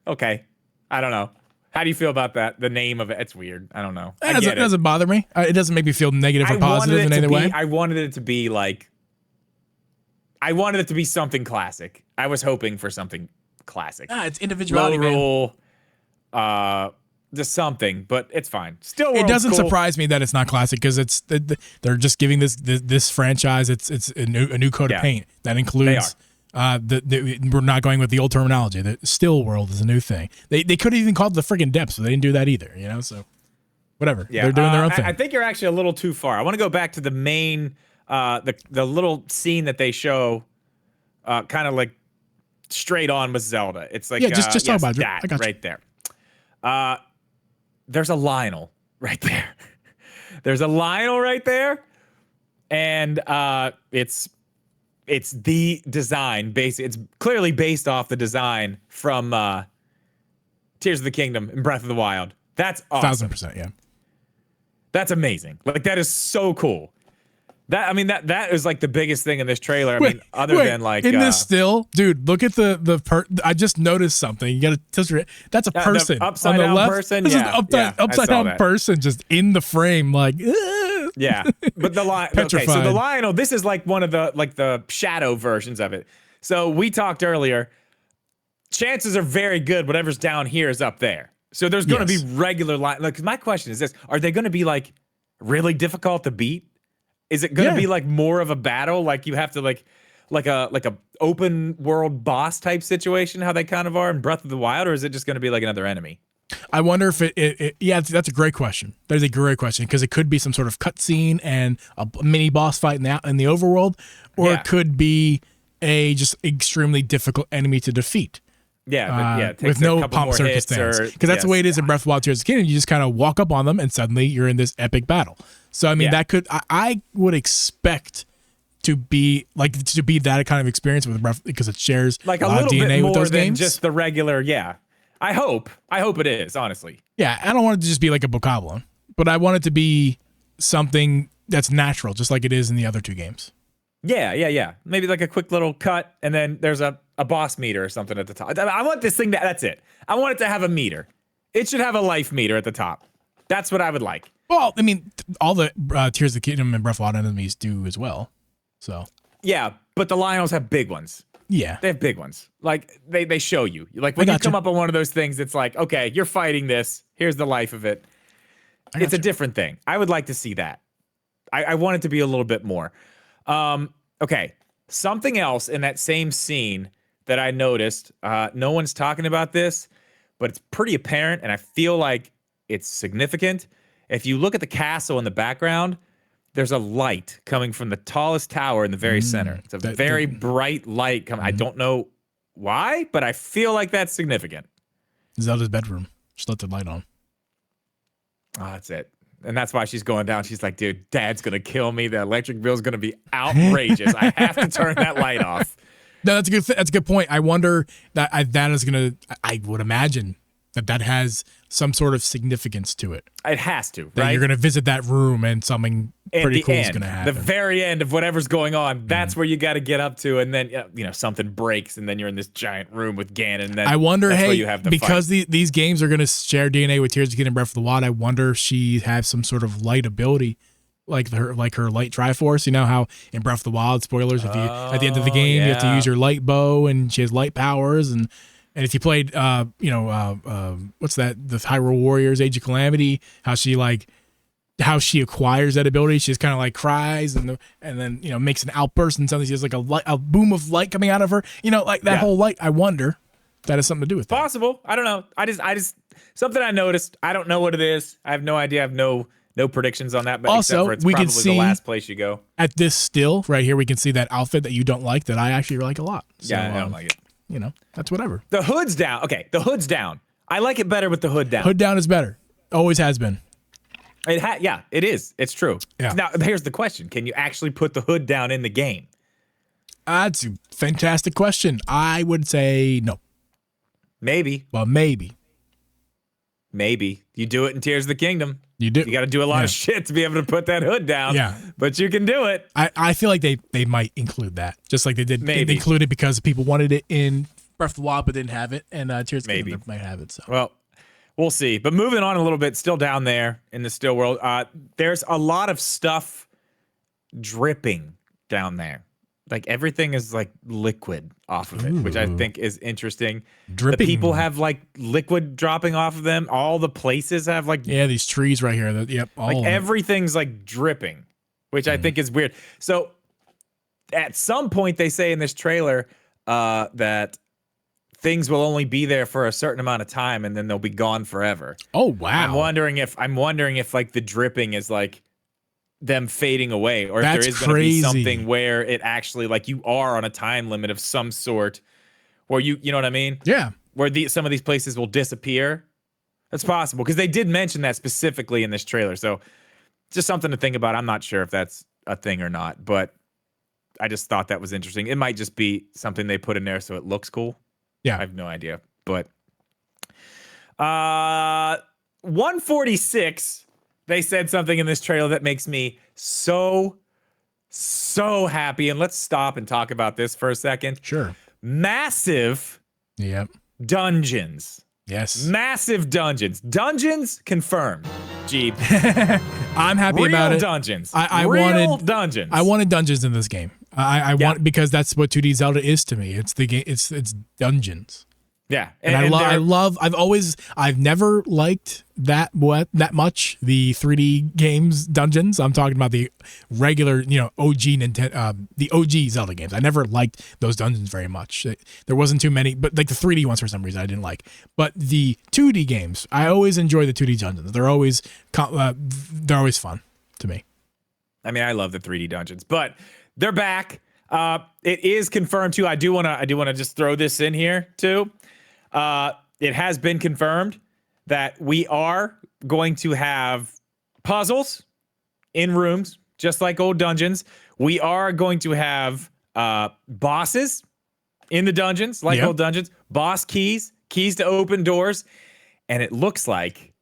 Speaker 2: okay. I don't know. How do you feel about that? The name of it. It's weird. I don't know.
Speaker 1: It doesn't bother me. It doesn't make me feel negative or positive in any way.
Speaker 2: I wanted it to be like... I wanted it to be something classic. I was hoping for something classic.
Speaker 1: It's individuality,
Speaker 2: low rule, just something, but it's fine. Still,
Speaker 1: it doesn't surprise me that it's not classic because they're just giving this franchise it's a new coat of paint that includes. We're not going with the old terminology. The Still World is a new thing. They could have even called it the friggin' depths, but they didn't do that either. You know, so whatever. Yeah, they're doing their own thing.
Speaker 2: I think you're actually a little too far. I want to go back to the main. The little scene that they show, kind of like straight on with Zelda. It's like
Speaker 1: just talk about it.
Speaker 2: That
Speaker 1: I got you.
Speaker 2: right there. There's a Lionel right there. There's a Lionel right there, and it's the design it's clearly based off the design from Tears of the Kingdom and Breath of the Wild. That's awesome.
Speaker 1: 1000%, yeah.
Speaker 2: That's amazing. Like, that is so cool. That is like the biggest thing in this trailer. Other than like
Speaker 1: in this still, dude. Look at the I just noticed something. You got to tilt your. That's a person
Speaker 2: upside down left, person.
Speaker 1: This is an upside down person just in the frame, like.
Speaker 2: Yeah, but the lion. Okay, so the Lionel. This is like one of the shadow versions of it. So we talked earlier. Chances are very good whatever's down here is up there. So there's going to be regular lion. Like, my question is this: are they going to be like really difficult to beat? Is it going to be like more of a battle? Like, you have to like a open world boss type situation, how they kind of are in Breath of the Wild, or is it just going to be like another enemy?
Speaker 1: I wonder if that's a great question. That is a great question because it could be some sort of cutscene and a mini boss fight in the overworld, or it could be a just extremely difficult enemy to defeat.
Speaker 2: With
Speaker 1: no pomp circumstance, because that's the way it is in Breath of the Wild, Tears of the Kingdom. You just kind of walk up on them, and suddenly you're in this epic battle. So that could I would expect to be that kind of experience with Breath, because it shares
Speaker 2: like a
Speaker 1: lot
Speaker 2: little
Speaker 1: of DNA
Speaker 2: bit more
Speaker 1: with those
Speaker 2: than
Speaker 1: games.
Speaker 2: Just the regular. Yeah, I hope it is, honestly.
Speaker 1: Yeah, I don't want it to just be like a bokoblin, but I want it to be something that's natural, just like it is in the other two games.
Speaker 2: Yeah. Maybe like a quick little cut, and then there's a boss meter or something at the top. I want this thing that's it. I want it to have a meter. It should have a life meter at the top. That's what I would like.
Speaker 1: Well, all the Tears of the Kingdom and Breath of the Wild enemies do as well. So
Speaker 2: yeah, but the Lionels have big ones.
Speaker 1: Yeah,
Speaker 2: they have big ones. Like they show you. Like when you come up on one of those things, it's like, okay, you're fighting this. Here's the life of it. It's a different thing. I would like to see that. I want it to be a little bit more. Okay, something else in that same scene that I noticed. No one's talking about this, but it's pretty apparent, and I feel like it's significant. If you look at the castle in the background, there's a light coming from the tallest tower in the very center. It's a very bright light coming. I don't know why, but I feel like that's significant.
Speaker 1: Zelda's bedroom. Just let the light on.
Speaker 2: Oh, that's it. And that's why she's going down. She's like, dude, Dad's going to kill me. The electric bill is going to be outrageous. I have to turn that light off.
Speaker 1: No, that's a good point. I wonder that is going to, I would imagine that has some sort of significance to it.
Speaker 2: It has to,
Speaker 1: that
Speaker 2: right?
Speaker 1: You're going to visit that room and something pretty cool is going to happen.
Speaker 2: The very end of whatever's going on, that's where you got to get up to. And then, something breaks and then you're in this giant room with Ganon. And then
Speaker 1: I wonder,
Speaker 2: that's where you have the
Speaker 1: because
Speaker 2: fight.
Speaker 1: these games are going to share DNA with Tears of the Kingdom Breath of the Wild, I wonder if she has some sort of light ability. Like her light Triforce, you know how in Breath of the Wild, spoilers, if you at the end of the game you have to use your light bow and she has light powers, and if you played what's that, the Hyrule Warriors Age of Calamity, how she acquires that ability, she just kind of like cries and then makes an outburst and suddenly she has like a boom of light coming out of her, like that whole light. I wonder if that has something to do with that.
Speaker 2: Possible. I don't know. I just something I noticed. I don't know what it is. I have no idea. I have no predictions on that, but
Speaker 1: also,
Speaker 2: except for it's
Speaker 1: we
Speaker 2: probably
Speaker 1: can see
Speaker 2: the last place you go.
Speaker 1: At this still, right here, we can see that outfit that you don't like that I actually like a lot. So,
Speaker 2: I don't like it.
Speaker 1: That's whatever.
Speaker 2: The hood's down. Okay, the hood's down. I like it better with the hood down.
Speaker 1: Hood down is better. Always has been.
Speaker 2: It is. It's true.
Speaker 1: Yeah.
Speaker 2: Now, here's the question. Can you actually put the hood down in the game?
Speaker 1: That's a fantastic question. I would say no.
Speaker 2: Maybe.
Speaker 1: Well, maybe.
Speaker 2: Maybe. You do it in Tears of the Kingdom.
Speaker 1: You do.
Speaker 2: You got to do a lot of shit to be able to put that hood down.
Speaker 1: Yeah.
Speaker 2: But you can do it.
Speaker 1: I feel like they might include that. Just like they did.
Speaker 2: Maybe.
Speaker 1: They included it because people wanted it in Breath of the Wild but didn't have it. And Tears of the Kingdom might have it. So.
Speaker 2: Well, we'll see. But moving on a little bit, still down there in the still world, there's a lot of stuff dripping down there. Like everything is like liquid off of it, which I think is interesting.
Speaker 1: Dripping.
Speaker 2: The people have like liquid dropping off of them. All the places have like
Speaker 1: these trees right here.
Speaker 2: Like everything's like dripping, which I think is weird. So at some point they say in this trailer that things will only be there for a certain amount of time and then they'll be gone forever.
Speaker 1: Oh wow!
Speaker 2: I'm wondering if like the dripping is like them fading away, or
Speaker 1: That's
Speaker 2: if there is going to be
Speaker 1: crazy.
Speaker 2: something where it actually like you are on a time limit of some sort, where you know what I mean?
Speaker 1: Yeah.
Speaker 2: Where some of these places will disappear. That's possible because they did mention that specifically in this trailer. So just something to think about. I'm not sure if that's a thing or not, but I just thought that was interesting. It might just be something they put in there so it looks cool.
Speaker 1: Yeah.
Speaker 2: I have no idea. But 146, they said something in this trailer that makes me so happy. And let's stop and talk about this for a second.
Speaker 1: Sure.
Speaker 2: Massive dungeons.
Speaker 1: Yes.
Speaker 2: Massive dungeons. Dungeons confirmed. Jeep.
Speaker 1: I'm happy about it.
Speaker 2: Dungeons.
Speaker 1: I
Speaker 2: wanted dungeons.
Speaker 1: I wanted dungeons in this game. I want, because that's what 2D Zelda is to me. It's the game. It's dungeons.
Speaker 2: Yeah.
Speaker 1: And I've never liked that much the 3D games dungeons. I'm talking about the regular, OG Nintendo, the OG Zelda games. I never liked those dungeons very much. There wasn't too many, but like the 3D ones for some reason I didn't like. But the 2D games, I always enjoy the 2D dungeons. They're always fun to me.
Speaker 2: I mean, I love the 3D dungeons, but they're back. It is confirmed too. I do want to just throw this in here too. It has been confirmed that we are going to have puzzles in rooms, just like old dungeons. We are going to have bosses in the dungeons, like old dungeons, boss keys to open doors, and it looks like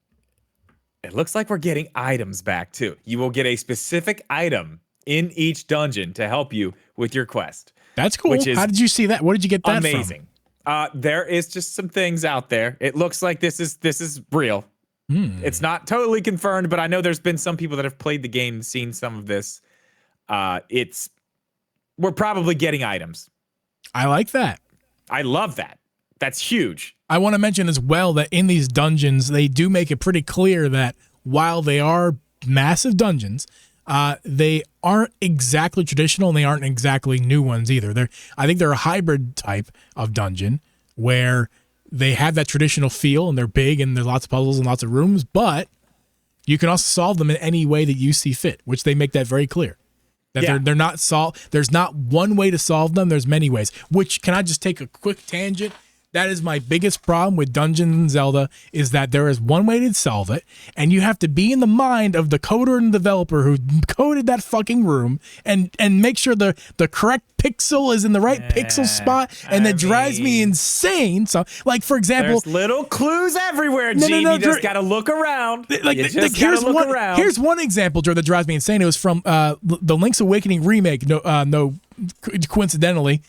Speaker 2: we're getting items back too. You will get a specific item in each dungeon to help you with your quest.
Speaker 1: That's cool. How did you see that? Where did you get that
Speaker 2: amazing.
Speaker 1: from?
Speaker 2: There is just some things out there. It looks like this is real. It's not totally confirmed, but I know there's been some people that have played the game and seen some of this. We're probably getting items.
Speaker 1: I like that.
Speaker 2: I love that. That's huge.
Speaker 1: I want to mention as well that in these dungeons, they do make it pretty clear that while they are massive dungeons, they aren't exactly traditional and they aren't exactly new ones either. I think they're a hybrid type of dungeon where they have that traditional feel and they're big and there's lots of puzzles and lots of rooms, but you can also solve them in any way that you see fit, which they make that very clear. That they're not there's not one way to solve them, there's many ways. Which, can I just take a quick tangent? That is my biggest problem with Dungeons and Zelda, is that there is one way to solve it, and you have to be in the mind of the coder and developer who coded that fucking room and make sure the correct pixel is in the right pixel spot, and that drives me insane. So, like, for example,
Speaker 2: there's little clues everywhere, Gene. You just gotta look around.
Speaker 1: Here's one example, Drew, that drives me insane. It was from the Link's Awakening remake. No, coincidentally.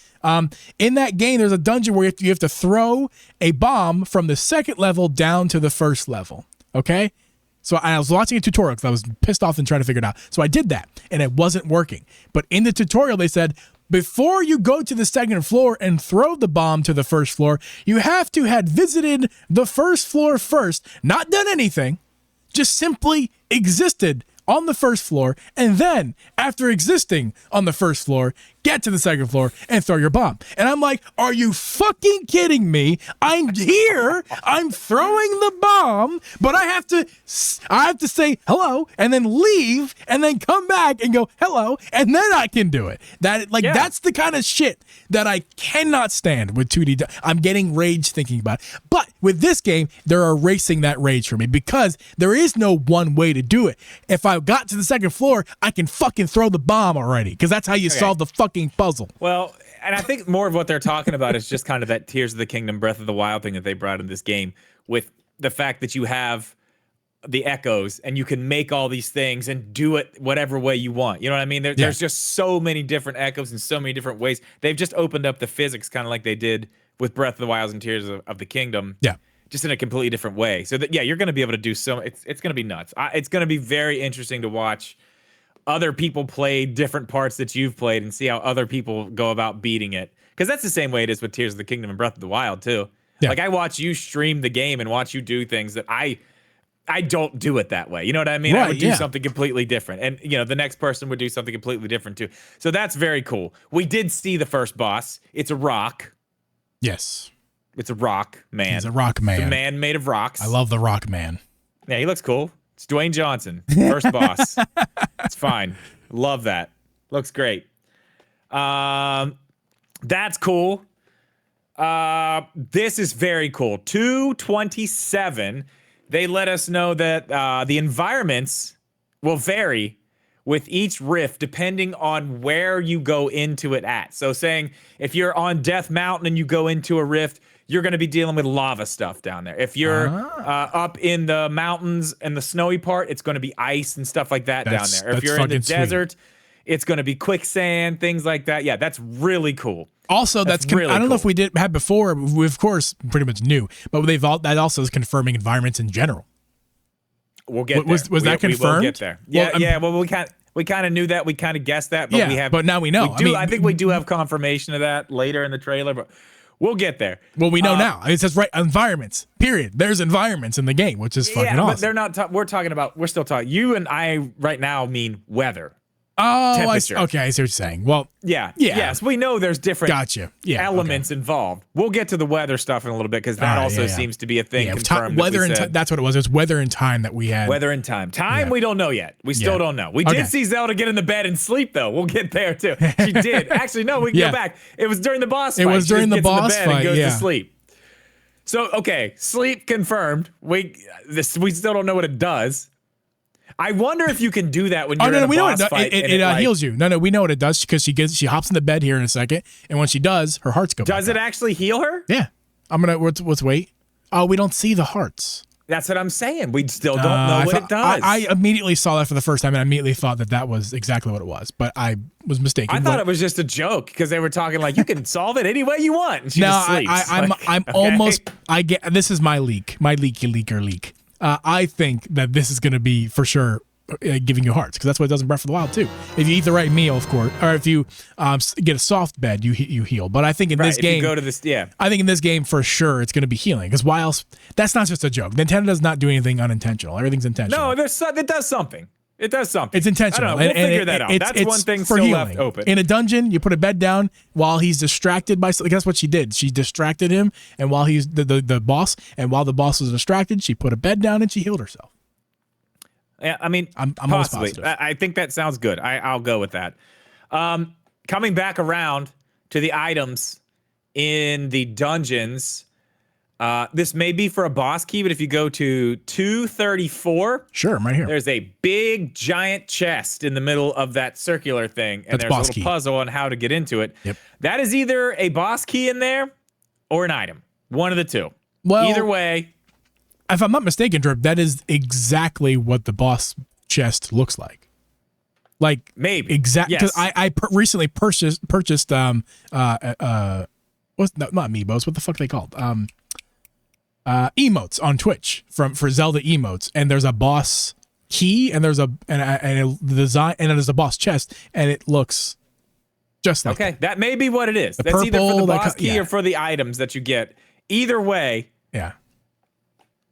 Speaker 1: In that game, there's a dungeon where you have to throw a bomb from the second level down to the first level. Okay? So I was watching a tutorial because I was pissed off and trying to figure it out. So I did that, and it wasn't working. But in the tutorial, they said, before you go to the second floor and throw the bomb to the first floor, you have to have visited the first floor first, not done anything, just simply existed on the first floor, and then, after existing on the first floor, get to the second floor and throw your bomb. And I'm like, are you fucking kidding me? I'm here, I'm throwing the bomb, but I have to say hello, and then leave, and then come back and go hello, and then I can do it. That's the kind of shit that I cannot stand with 2D. I'm getting rage thinking about it. But with this game, they're erasing that rage for me, because there is no one way to do it. If I got to the second floor, I can fucking throw the bomb already, because that's how you solve the fucking puzzle.
Speaker 2: Well, and I think more of what they're talking about is just kind of that Tears of the Kingdom, Breath of the Wild thing that they brought in this game, with the fact that you have the echoes and you can make all these things and do it whatever way you want. You know what I mean? There's just so many different echoes in so many different ways. They've just opened up the physics kind of like they did with Breath of the Wild and Tears of the Kingdom.
Speaker 1: Yeah.
Speaker 2: Just in a completely different way. So that, you're going to be able to do so. It's going to be nuts. It's going to be very interesting to watch other people play different parts that you've played and see how other people go about beating it. Because that's the same way it is with Tears of the Kingdom and Breath of the Wild too. Yeah. Like, I watch you stream the game and watch you do things that I don't do it that way. You know what I mean?
Speaker 1: Right,
Speaker 2: I would do something completely different. And, the next person would do something completely different too. So that's very cool. We did see the first boss. It's a rock.
Speaker 1: Yes.
Speaker 2: It's a rock man.
Speaker 1: He's a rock man.
Speaker 2: It's a man made of rocks.
Speaker 1: I love the rock man.
Speaker 2: Yeah, he looks cool. It's Dwayne Johnson, first boss. It's fine. Love that. Looks great. That's cool. This is very cool. 227. They let us know that the environments will vary with each rift depending on where you go into it at. So saying if you're on Death Mountain and you go into a rift, you're going to be dealing with lava stuff down there. If you're up in the mountains and the snowy part, it's going to be ice and stuff like that down there. If you're in the desert, it's going to be quicksand, things like that. Yeah, that's really cool.
Speaker 1: Also, that's really I don't know if we had before. We, of course, pretty much knew, but that also is confirming environments in general.
Speaker 2: We'll get there.
Speaker 1: Was that confirmed?
Speaker 2: We will get there. Yeah, well, we kind of knew that. We kind of guessed that, but we have.
Speaker 1: But now we know.
Speaker 2: I think we do have confirmation of that later in the trailer, but we'll get there.
Speaker 1: Well, we know now. It says environments. Period. There's environments in the game, which is fucking awesome.
Speaker 2: But they're not. We're still talking. You and I right now mean weather.
Speaker 1: Oh, okay. I see what you're saying. Well,
Speaker 2: yes, we know there's different elements
Speaker 1: okay.
Speaker 2: involved. We'll get to the weather stuff in a little bit because that also seems to be a thing. Confirmed
Speaker 1: weather and that's what it was. It was weather and time that we had.
Speaker 2: Weather and time. We don't know yet. We still don't know. We did see Zelda get in the bed and sleep though. We'll get there too. She did. Actually, no, we can go back. It was during the boss fight.
Speaker 1: It was during the boss fight.
Speaker 2: And goes to sleep. So sleep confirmed. We still don't know what it does. I wonder if you can do that when you're in a boss fight.
Speaker 1: It heals you. No, we know what it does because she hops in the bed here in a second, and when she does, her hearts go.
Speaker 2: Does it actually heal her?
Speaker 1: Yeah. Let's wait. Oh, we don't see the hearts.
Speaker 2: That's what I'm saying. We still don't know what it does.
Speaker 1: I immediately saw that for the first time, and I immediately thought that was exactly what it was, but I was mistaken.
Speaker 2: I thought it was just a joke because they were talking like you can solve it any way you want. And she just sleeps.
Speaker 1: I'm almost. This is my leak. My leak. I think that this is going to be for sure giving you hearts because that's what it does in Breath of the Wild too. If you eat the right meal, of course, or if you get a soft bed, you heal. But I think in this game, I think in this game for sure it's going to be healing because why else? That's not just a joke. Nintendo does not do anything unintentional. Everything's intentional.
Speaker 2: No, it does something. It does something.
Speaker 1: It's intentional.
Speaker 2: I don't know. We'll figure that out. That's one thing still left open.
Speaker 1: In a dungeon, you put a bed down while he's distracted by. That's what she did. She distracted him, and while he's the boss, and while the boss was distracted, she put a bed down and she healed herself.
Speaker 2: Yeah, I mean, I'm possibly. I think that sounds good. I'll go with that. Coming back around to the items in the dungeons, This may be for a boss key, but if you go to 234,
Speaker 1: Sure, I'm right here.
Speaker 2: there's a big giant chest in the middle of that circular thing, and
Speaker 1: That's
Speaker 2: there's a
Speaker 1: boss
Speaker 2: little
Speaker 1: key.
Speaker 2: puzzle on how to get into it.
Speaker 1: Yep.
Speaker 2: That is either a boss key in there or an item. One of the two.
Speaker 1: Well,
Speaker 2: Either way.
Speaker 1: If I'm not mistaken, Drip, that is exactly what the boss chest looks like. Like
Speaker 2: Maybe.
Speaker 1: Exactly.
Speaker 2: Yes.
Speaker 1: Because I recently purchased what's not amiibos, what the fuck are they called? Emotes on Twitch for Zelda emotes, and there's a boss key and there's a design and then there's a boss chest, and it looks just like
Speaker 2: that may be what it is. That's
Speaker 1: purple,
Speaker 2: either for the boss key
Speaker 1: yeah.
Speaker 2: or for the items that you get. Either way,
Speaker 1: yeah.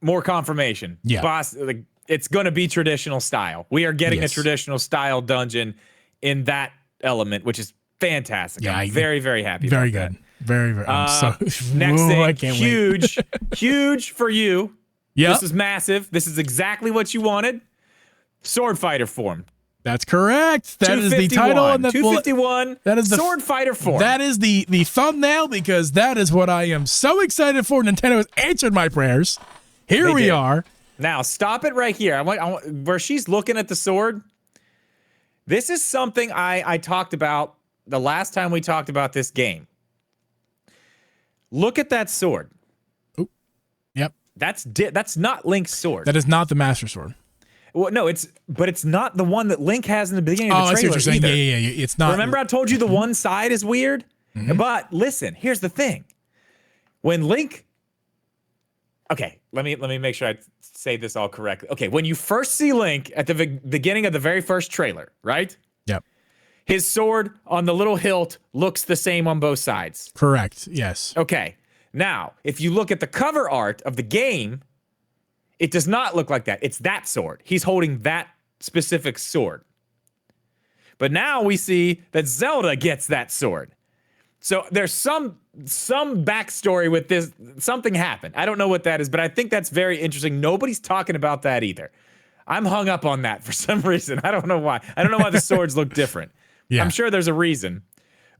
Speaker 2: more confirmation.
Speaker 1: Yeah.
Speaker 2: Boss, like, it's going to be traditional style. We are getting a
Speaker 1: Yes.
Speaker 2: traditional style dungeon in that element, which is fantastic.
Speaker 1: Yeah,
Speaker 2: I'm very, very happy.
Speaker 1: Very
Speaker 2: about
Speaker 1: good.
Speaker 2: that.
Speaker 1: Very. I'm so
Speaker 2: Next
Speaker 1: Ooh, I
Speaker 2: thing,
Speaker 1: can't
Speaker 2: huge, huge for you.
Speaker 1: Yep.
Speaker 2: This is massive. This is exactly what you wanted. Sword fighter form.
Speaker 1: That's correct. That is the title. And
Speaker 2: 251.
Speaker 1: That is the
Speaker 2: sword fighter form.
Speaker 1: That is the thumbnail, because that is what I am so excited for. Nintendo has answered my prayers. Here we are.
Speaker 2: Now stop it right here. I want where she's looking at the sword. This is something I talked about the last time we talked about this game. Look at that sword.
Speaker 1: Oh, yep.
Speaker 2: That's not Link's sword.
Speaker 1: That is not the Master Sword.
Speaker 2: Well, no, but it's not the one that Link has in the beginning of the
Speaker 1: I see
Speaker 2: trailer
Speaker 1: what you're saying.
Speaker 2: either.
Speaker 1: Yeah. It's not.
Speaker 2: Remember I told you the one side is weird? But listen, here's the thing. When Link... Okay, let me make sure I say this all correctly. Okay, when you first see Link at the beginning of the very first trailer, right?
Speaker 1: Yep.
Speaker 2: His sword on the little hilt looks the same on both sides.
Speaker 1: Correct. Yes.
Speaker 2: Okay. Now, if you look at the cover art of the game, it does not look like that. It's that sword. He's holding that specific sword. But now we see that Zelda gets that sword. So there's some backstory with this. Something happened. I don't know what that is, but I think that's very interesting. Nobody's talking about that either. I'm hung up on that for some reason. I don't know why. I don't know why the swords look different.
Speaker 1: Yeah.
Speaker 2: I'm sure there's a reason.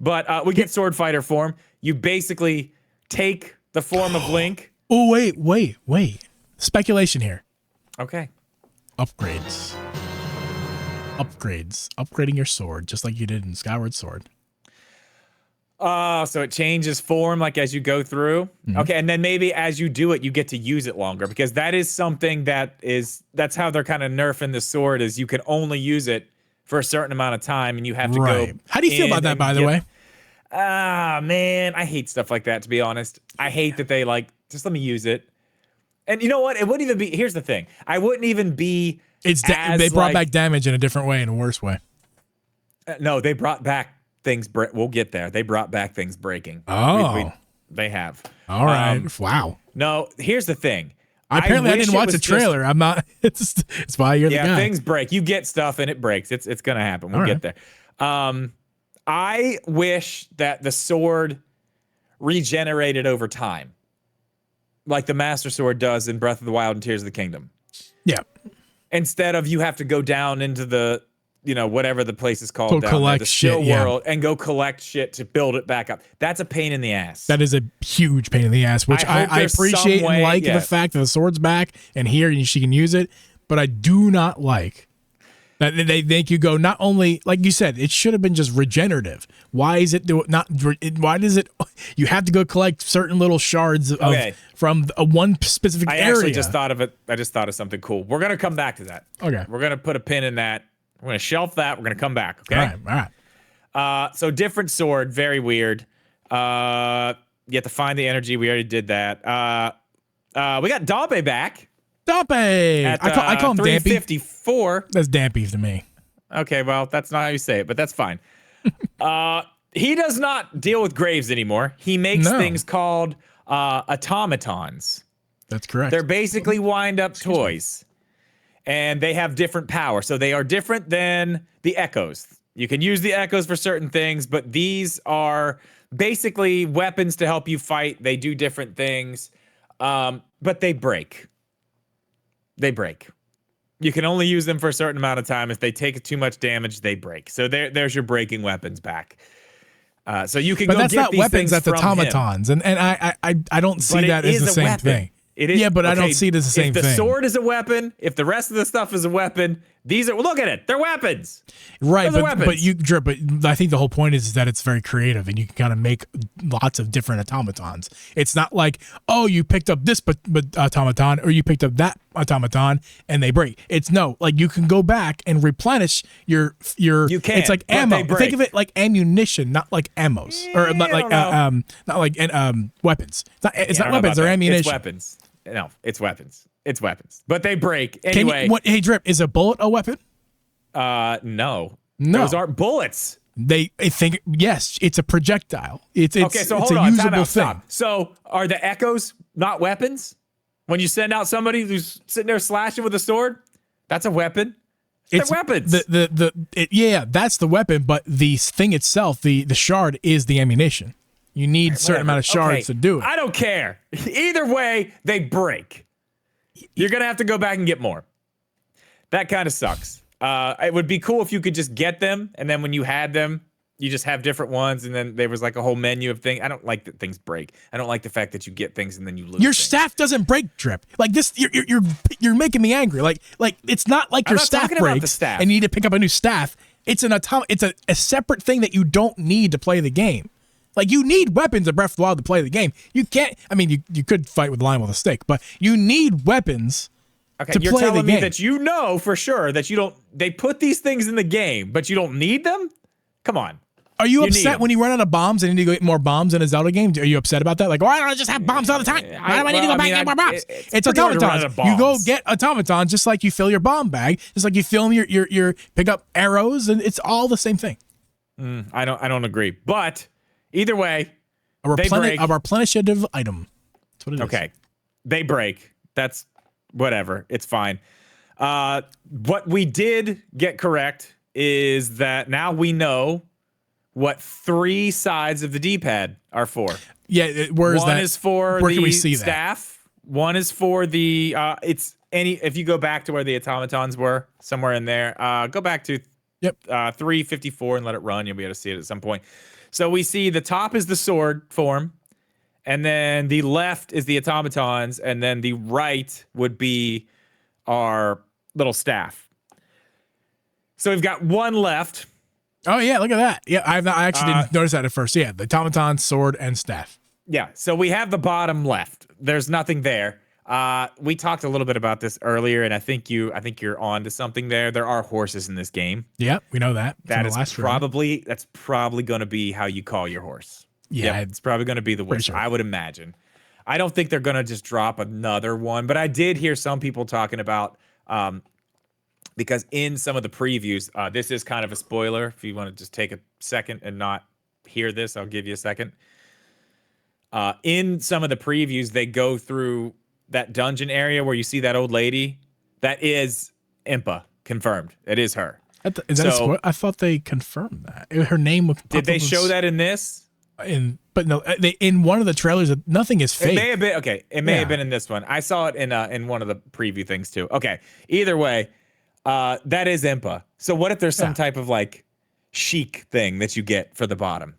Speaker 2: But we get sword fighter form. You basically take the form of Link.
Speaker 1: Oh, wait. Speculation here.
Speaker 2: Okay.
Speaker 1: Upgrades. Upgrading your sword, just like you did in Skyward Sword.
Speaker 2: So it changes form like as you go through. Okay, and then maybe as you do it, you get to use it longer, because that is something that's how they're kind of nerfing the sword, is you can only use it for a certain amount of time, and you have to go.
Speaker 1: How do you feel about that, by the way?
Speaker 2: Man, I hate stuff like that, to be honest. I hate that they just let me use it. And you know what? It wouldn't even be, here's the thing. I wouldn't even be
Speaker 1: They brought back damage in a different way, in a worse way.
Speaker 2: No, they brought back things, we'll get there. They brought back things breaking.
Speaker 1: Oh.
Speaker 2: They have.
Speaker 1: All right. Wow.
Speaker 2: No, here's the thing.
Speaker 1: Apparently, I didn't watch the trailer. I'm not. It's why you're the guy.
Speaker 2: Yeah, things break. You get stuff and it breaks. It's gonna happen. We'll get there. I wish that the sword regenerated over time, like the Master Sword does in Breath of the Wild and Tears of the Kingdom.
Speaker 1: Yeah.
Speaker 2: Instead of you have to go down into the, whatever the place is called, down there, the still world, and go collect shit to build it back up. That's a pain in the ass.
Speaker 1: That is a huge pain in the ass, which I appreciate and like the fact that the sword's back and here and she can use it, but I do not like that they make you go, not only, like you said, it should have been just regenerative. Why is it why does it, you have to go collect certain little shards from one specific area?
Speaker 2: I actually just thought of it. I just thought of something cool. We're going to come back to that.
Speaker 1: Okay.
Speaker 2: We're going to put a pin in that. We're going to shelf that. We're going to come back. Okay.
Speaker 1: All right.
Speaker 2: So different sword. Very weird. You have to find the energy. We already did that. We got Dampé back.
Speaker 1: Dampé. I call him Dampé.
Speaker 2: 354.
Speaker 1: That's Dampé to me.
Speaker 2: Okay, well, that's not how you say it, but that's fine. He does not deal with graves anymore. He makes things called automatons.
Speaker 1: That's correct.
Speaker 2: They're basically wind-up toys. And they have different power. So they are different than the echoes. You can use the echoes for certain things, but these are basically weapons to help you fight. They do different things, but they break. They break. You can only use them for a certain amount of time. If they take too much damage, they break. So there's your breaking weapons back. So you can
Speaker 1: but
Speaker 2: go
Speaker 1: that's
Speaker 2: get
Speaker 1: not
Speaker 2: these
Speaker 1: weapons.
Speaker 2: things
Speaker 1: That's
Speaker 2: from
Speaker 1: automatons, and I don't see
Speaker 2: But
Speaker 1: that
Speaker 2: it
Speaker 1: as the
Speaker 2: is a
Speaker 1: same
Speaker 2: weapon.
Speaker 1: thing.
Speaker 2: It is,
Speaker 1: yeah, but I
Speaker 2: okay,
Speaker 1: don't see it as the same
Speaker 2: if the
Speaker 1: thing.
Speaker 2: sword is a weapon, if the rest of the stuff is a weapon, these are, look at it, they're weapons.
Speaker 1: Right,
Speaker 2: Those are weapons.
Speaker 1: but I think the whole point is that it's very creative, and you can kind of make lots of different automatons. It's not like, oh, you picked up this but automaton, or you picked up that automaton, and they break. It's no, like you can go back and replenish your.
Speaker 2: You can.
Speaker 1: It's like
Speaker 2: but
Speaker 1: ammo.
Speaker 2: they break.
Speaker 1: Think of it like ammunition, not like ammos, or not like not like weapons. It's not weapons or ammunition.
Speaker 2: It's weapons. No, it's weapons. It's weapons. But they break anyway.
Speaker 1: Hey, Drip, is a bullet a weapon?
Speaker 2: No.
Speaker 1: No.
Speaker 2: Those aren't bullets.
Speaker 1: I think yes, it's a projectile. It's
Speaker 2: okay, so
Speaker 1: it's
Speaker 2: hold
Speaker 1: a
Speaker 2: on.
Speaker 1: usable
Speaker 2: Time out,
Speaker 1: thing.
Speaker 2: stop. So are the echoes not weapons? When you send out somebody who's sitting there slashing with a sword, that's a weapon. They're weapons.
Speaker 1: Yeah, that's the weapon, but the thing itself, the shard, is the ammunition. You need a certain amount of shards to do it.
Speaker 2: I don't care. Either way, they break. You're gonna have to go back and get more. That kind of sucks. It would be cool if you could just get them, and then when you had them, you just have different ones, and then there was like a whole menu of things. I don't like that things break. I don't like the fact that you get things and then you lose.
Speaker 1: Your
Speaker 2: things.
Speaker 1: staff doesn't break, Drip. Like this, you're making me angry. Like it's not like your staff breaks and you need to pick up a new staff. It's It's a separate thing that you don't need to play the game. Like, you need weapons in Breath of the Wild to play the game. You can't, I mean, you could fight with a lion with a stick, but you need weapons to play the game.
Speaker 2: You're telling me that you know for sure that you don't, they put these things in the game, but you don't need them? Come on.
Speaker 1: Are you upset when you run out of bombs and you need to go get more bombs in a Zelda game? Are you upset about that? Like, why don't I just have bombs all the time? Why do I need to go back and get more bombs? It's automatons. You go get automatons just like you fill your bomb bag, just like you fill your pick up arrows, and it's all the same thing.
Speaker 2: I don't agree. But either way,
Speaker 1: a replenishative item. That's what it is.
Speaker 2: Okay. They break. That's whatever. It's fine. What we did get correct is that now we know what 3 sides of the D-pad are for.
Speaker 1: Yeah, where is that?
Speaker 2: One is for
Speaker 1: where
Speaker 2: the
Speaker 1: can we see
Speaker 2: staff. That? One is for the if you go back to where the automatons were, somewhere in there, go back to 354 and let it run. You'll be able to see it at some point. So we see the top is the sword form, and then the left is the automatons, and then the right would be our little staff. So we've got one left.
Speaker 1: Oh, yeah, look at that. Yeah, I actually didn't notice that at first. Yeah, the automaton, sword, and staff.
Speaker 2: Yeah, so we have the bottom left. There's nothing there. We talked a little bit about this earlier, and I think you're on to something there. There are horses in this game.
Speaker 1: Yeah, we know that.
Speaker 2: That's probably going to be how you call your horse.
Speaker 1: Yeah,
Speaker 2: it's probably going to be the wish. Sure. I would imagine. I don't think they're going to just drop another one, but I did hear some people talking about because in some of the previews, this is kind of a spoiler. If you want to just take a second and not hear this, I'll give you a second. In some of the previews, they go through that dungeon area where you see that old lady. That is Impa, confirmed. It is her.
Speaker 1: I thought they confirmed that. Her name was.
Speaker 2: Did they show that in this?
Speaker 1: But no, in one of the trailers, nothing is fake.
Speaker 2: It may have been It may have been in this one. I saw it in one of the preview things too. Okay. Either way, that is Impa. So what if there's some type of like chic thing that you get for the bottom?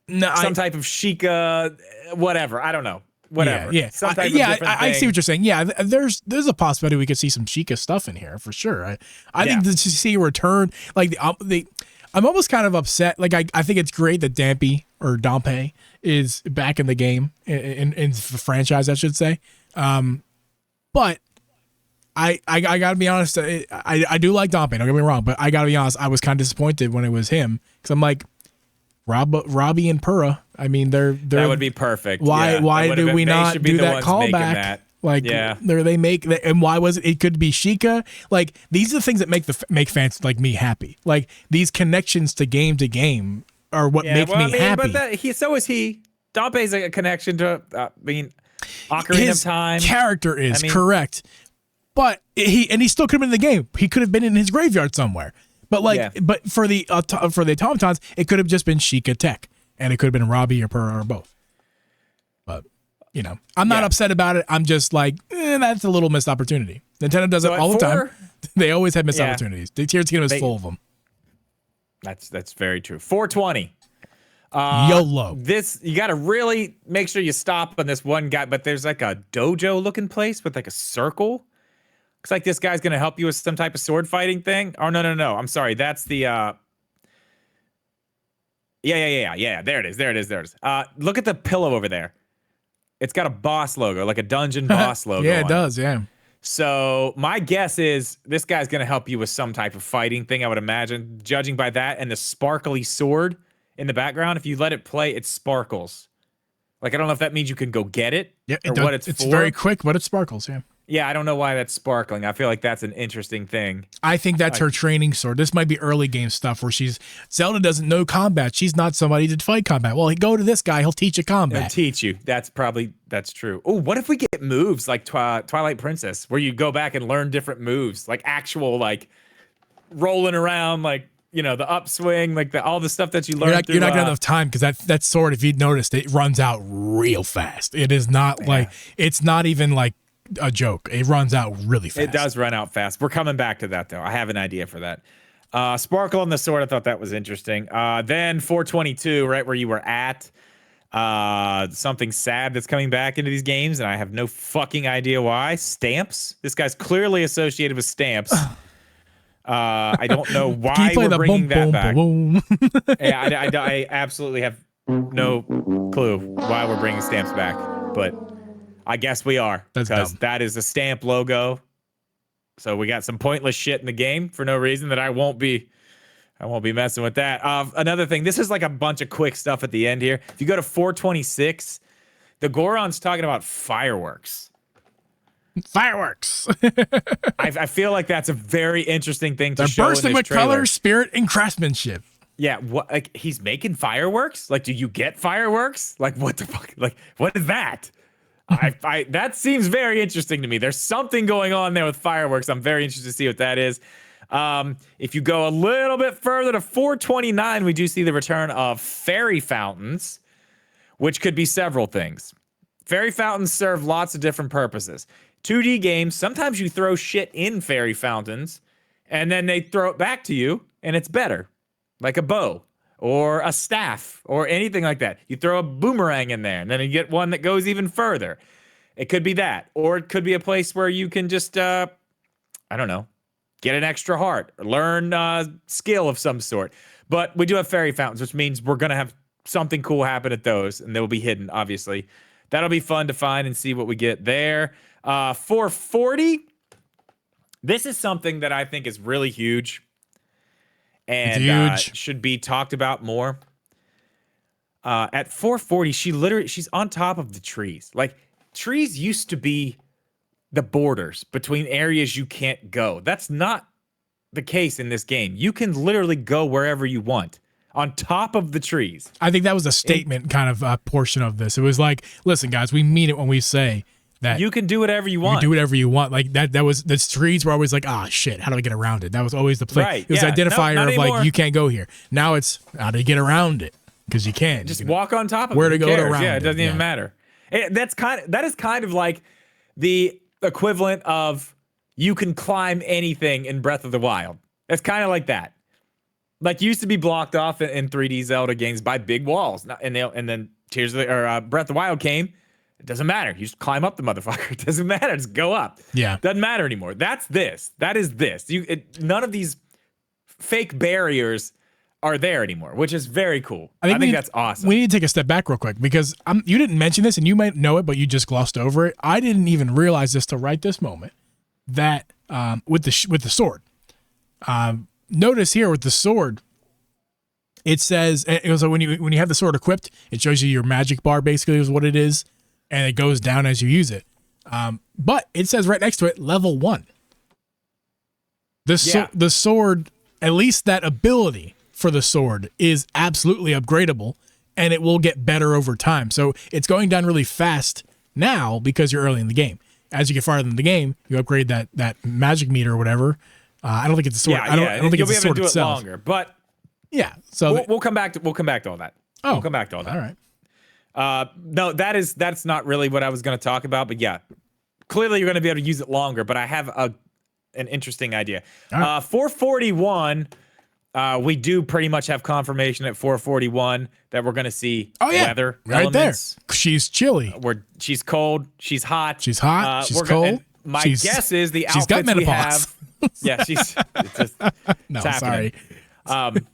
Speaker 1: No,
Speaker 2: type of chic, whatever. I don't know. Whatever.
Speaker 1: Yeah.
Speaker 2: Some type of different
Speaker 1: I
Speaker 2: thing.
Speaker 1: see what you're saying. Yeah, there's a possibility we could see some Chica stuff in here for sure. I think to see a return, like I'm almost kind of upset. Like I think it's great that Dampé is back in the game in the franchise, I should say. But I gotta be honest. I do like Dampé. Don't get me wrong, but I gotta be honest. I was kind of disappointed when it was him because I'm like, Robbie and Purah. I mean, they're
Speaker 2: that would be perfect.
Speaker 1: Why do we not do that callback? Like, they make that, and why was it? It could be Sheikah. Like, these are the things that make fans like me happy. Like, these connections to game are what make me happy.
Speaker 2: But so is he. Dampé's a connection to. Ocarina of Time.
Speaker 1: His character is correct, but he still could have been in the game. He could have been in his graveyard somewhere. But but for the automatons, it could have just been Sheikah Tech, and it could have been Robbie or Purah or both. But I'm not upset about it. I'm just like, that's a little missed opportunity. Nintendo does it all the time. They always have missed opportunities. The Tears Kingdom is full of them.
Speaker 2: That's very true. 420.
Speaker 1: YOLO.
Speaker 2: This, you got to really make sure you stop on this one guy, but there's like a dojo looking place with like a circle. Looks like this guy's going to help you with some type of sword fighting thing. Oh, no. I'm sorry. That's the, yeah. There it is. Look at the pillow over there. It's got a boss logo, like a dungeon boss logo.
Speaker 1: Yeah, it does. Yeah.
Speaker 2: So my guess is this guy's going to help you with some type of fighting thing, I would imagine, judging by that and the sparkly sword in the background. If you let it play, it sparkles. Like, I don't know if that means you can go get it, or what it's for.
Speaker 1: It's very quick, but it sparkles, yeah.
Speaker 2: Yeah, I don't know why that's sparkling. I feel like that's an interesting thing.
Speaker 1: I think that's her training sword. This might be early game stuff where Zelda doesn't know combat. She's not somebody to fight combat. Well, go to this guy. He'll teach you combat.
Speaker 2: He'll teach you. That's true. Oh, what if we get moves like Twilight Princess, where you go back and learn different moves, like actual, like, rolling around, like, you know, the upswing, like all the stuff that you learned.
Speaker 1: You're not gonna have enough time, because that sword, if you'd noticed, it runs out real fast. It is not like, it's not even like a joke. It runs out really fast.
Speaker 2: It does run out fast. We're coming back to that, though. I have an idea for that. Sparkle on the sword, I thought that was interesting. Then 422, right where you were at. Something sad that's coming back into these games, and I have no fucking idea why. Stamps. This guy's clearly associated with stamps. I don't know why we're bringing that back. Yeah, I absolutely have no clue why we're bringing stamps back, but I guess we are, because that is a stamp logo. So we got some pointless shit in the game for no reason that I won't be messing with that. Another thing, this is like a bunch of quick stuff at the end here. If you go to 426, the Goron's talking about fireworks.
Speaker 1: Fireworks.
Speaker 2: I feel like that's a very interesting thing to show.
Speaker 1: They're bursting
Speaker 2: in this
Speaker 1: with
Speaker 2: trailer.
Speaker 1: color, spirit, and craftsmanship.
Speaker 2: Yeah, what? Like, he's making fireworks? Like, do you get fireworks? Like, what the fuck? Like, what is that? That seems very interesting to me. There's something going on there with fireworks. I'm very interested to see what that is. If you go a little bit further to 429, we do see the return of fairy fountains, which could be several things. Fairy fountains serve lots of different purposes. 2D games, sometimes you throw shit in fairy fountains, and then they throw it back to you, and it's better. Like a bow, or a staff, or anything like that. You throw a boomerang in there, and then you get one that goes even further. It could be that. Or it could be a place where you can just, I don't know, get an extra heart, or learn skill of some sort. But we do have fairy fountains, which means we're going to have something cool happen at those, and they'll be hidden, obviously. That'll be fun to find and see what we get there. 440, this is something that I think is really huge. And should be talked about more. At 440, she's on top of the trees. Like, trees used to be the borders between areas you can't go. That's not the case in this game. You can literally go wherever you want on top of the trees.
Speaker 1: I think that was a statement kind of portion of this. It was like, listen, guys, we mean it when we say that
Speaker 2: you can do whatever you want.
Speaker 1: You can do whatever you want. Like that was, the trees were always like, shit, how do I get around it? That was always the play.
Speaker 2: Right,
Speaker 1: it was identifier of
Speaker 2: anymore.
Speaker 1: Like, you can't go here. Now it's how do you get around it? Because you can.
Speaker 2: Just walk on top of it.
Speaker 1: Where to go around it.
Speaker 2: Yeah, it doesn't even matter. That is kind of like the equivalent of you can climb anything in Breath of the Wild. It's kind of like that. Like, you used to be blocked off in 3D Zelda games by big walls. And then Breath of the Wild came. It doesn't matter. You just climb up the motherfucker. It doesn't matter. Just go up.
Speaker 1: Yeah.
Speaker 2: Doesn't matter anymore. That's this. That is this. None of these fake barriers are there anymore, which is very cool. I think that's awesome.
Speaker 1: We need to take a step back real quick, because you didn't mention this, and you might know it, but you just glossed over it. I didn't even realize this till right this moment, that with the sword. Notice here with the sword, it says, it was like when you have the sword equipped, it shows you your magic bar, basically is what it is, and it goes down as you use it. But it says right next to it, level 1. The sword, at least that ability for the sword, is absolutely upgradable, and it will get better over time. So it's going down really fast now because you're early in the game. As you get farther in the game, you upgrade that magic meter or whatever. I don't think it's a sword. I don't think it's a sword itself.
Speaker 2: You'll be able to do it longer, but
Speaker 1: yeah. So
Speaker 2: we'll come back to all that.
Speaker 1: Oh,
Speaker 2: we'll come back to all that.
Speaker 1: All right.
Speaker 2: No, that's not really what I was going to talk about, but yeah, clearly you're going to be able to use it longer. But I have an interesting idea. Right. 441 We do pretty much have confirmation at 441 that we're going to see weather
Speaker 1: right
Speaker 2: elements.
Speaker 1: there. She's chilly.
Speaker 2: She's cold. She's hot.
Speaker 1: She's hot. She's cold.
Speaker 2: My guess is the
Speaker 1: she's got
Speaker 2: outfits we
Speaker 1: menopause.
Speaker 2: have. Yeah, she's it's
Speaker 1: no,
Speaker 2: happening.
Speaker 1: sorry.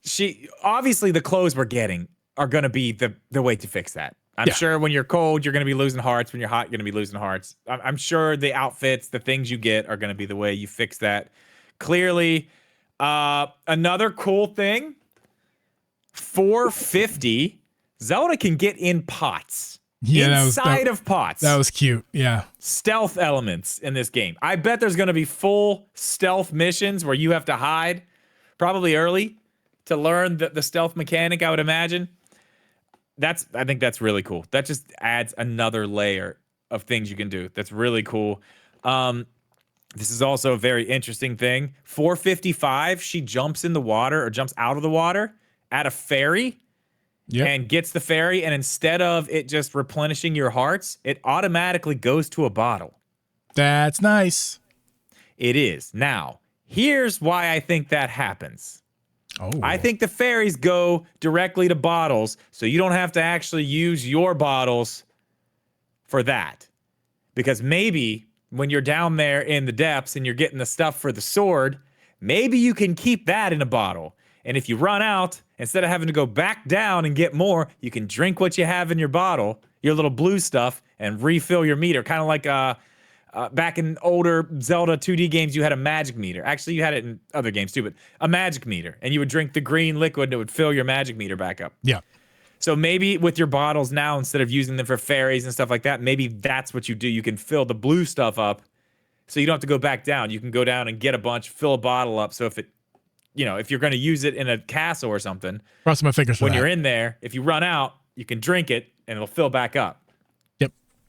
Speaker 2: She obviously the clothes we're getting are going to be the way to fix that. I'm sure when you're cold, you're going to be losing hearts. When you're hot, you're going to be losing hearts. I'm sure the outfits, the things you get are going to be the way you fix that. Clearly, another cool thing, 450, Zelda can get in pots.
Speaker 1: Yeah,
Speaker 2: inside of pots.
Speaker 1: That was cute. Yeah.
Speaker 2: Stealth elements in this game. I bet there's going to be full stealth missions where you have to hide, probably early, to learn the stealth mechanic, I would imagine. I think that's really cool. That just adds another layer of things you can do. That's really cool. This is also a very interesting thing. 455, she jumps in the water or jumps out of the water at a ferry and gets the ferry. And instead of it just replenishing your hearts, it automatically goes to a bottle.
Speaker 1: That's nice.
Speaker 2: It is. Now, here's why I think that happens.
Speaker 1: Oh.
Speaker 2: I think the ferries go directly to bottles, so you don't have to actually use your bottles for that. Because maybe when you're down there in the depths and you're getting the stuff for the sword, maybe you can keep that in a bottle. And if you run out, instead of having to go back down and get more, you can drink what you have in your bottle, your little blue stuff, and refill your meter. Kind of like back in older Zelda 2D games, you had a magic meter. Actually, you had it in other games too, but a magic meter. And you would drink the green liquid and it would fill your magic meter back up.
Speaker 1: Yeah.
Speaker 2: So maybe with your bottles now, instead of using them for fairies and stuff like that, maybe that's what you do. You can fill the blue stuff up so you don't have to go back down. You can go down and get a bunch, fill a bottle up. So if it, if you're going to use it in a castle or something,
Speaker 1: cross my fingers for
Speaker 2: when
Speaker 1: that.
Speaker 2: you're in there, if you run out, you can drink it and it'll fill back up.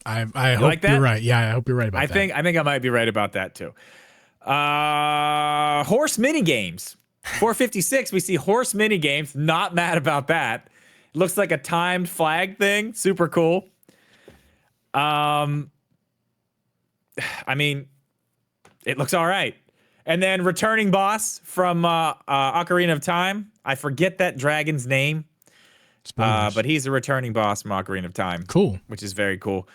Speaker 1: I hope
Speaker 2: like that?
Speaker 1: You're right. Yeah, I hope you're right about that.
Speaker 2: I think I might be right about that too. Horse mini games. 456, we see horse mini games. Not mad about that. Looks like a timed flag thing. Super cool. I mean, it looks all right. And then returning boss from Ocarina of Time. I forget that dragon's name. But he's a returning boss from Ocarina of Time.
Speaker 1: Cool.
Speaker 2: Which is very cool.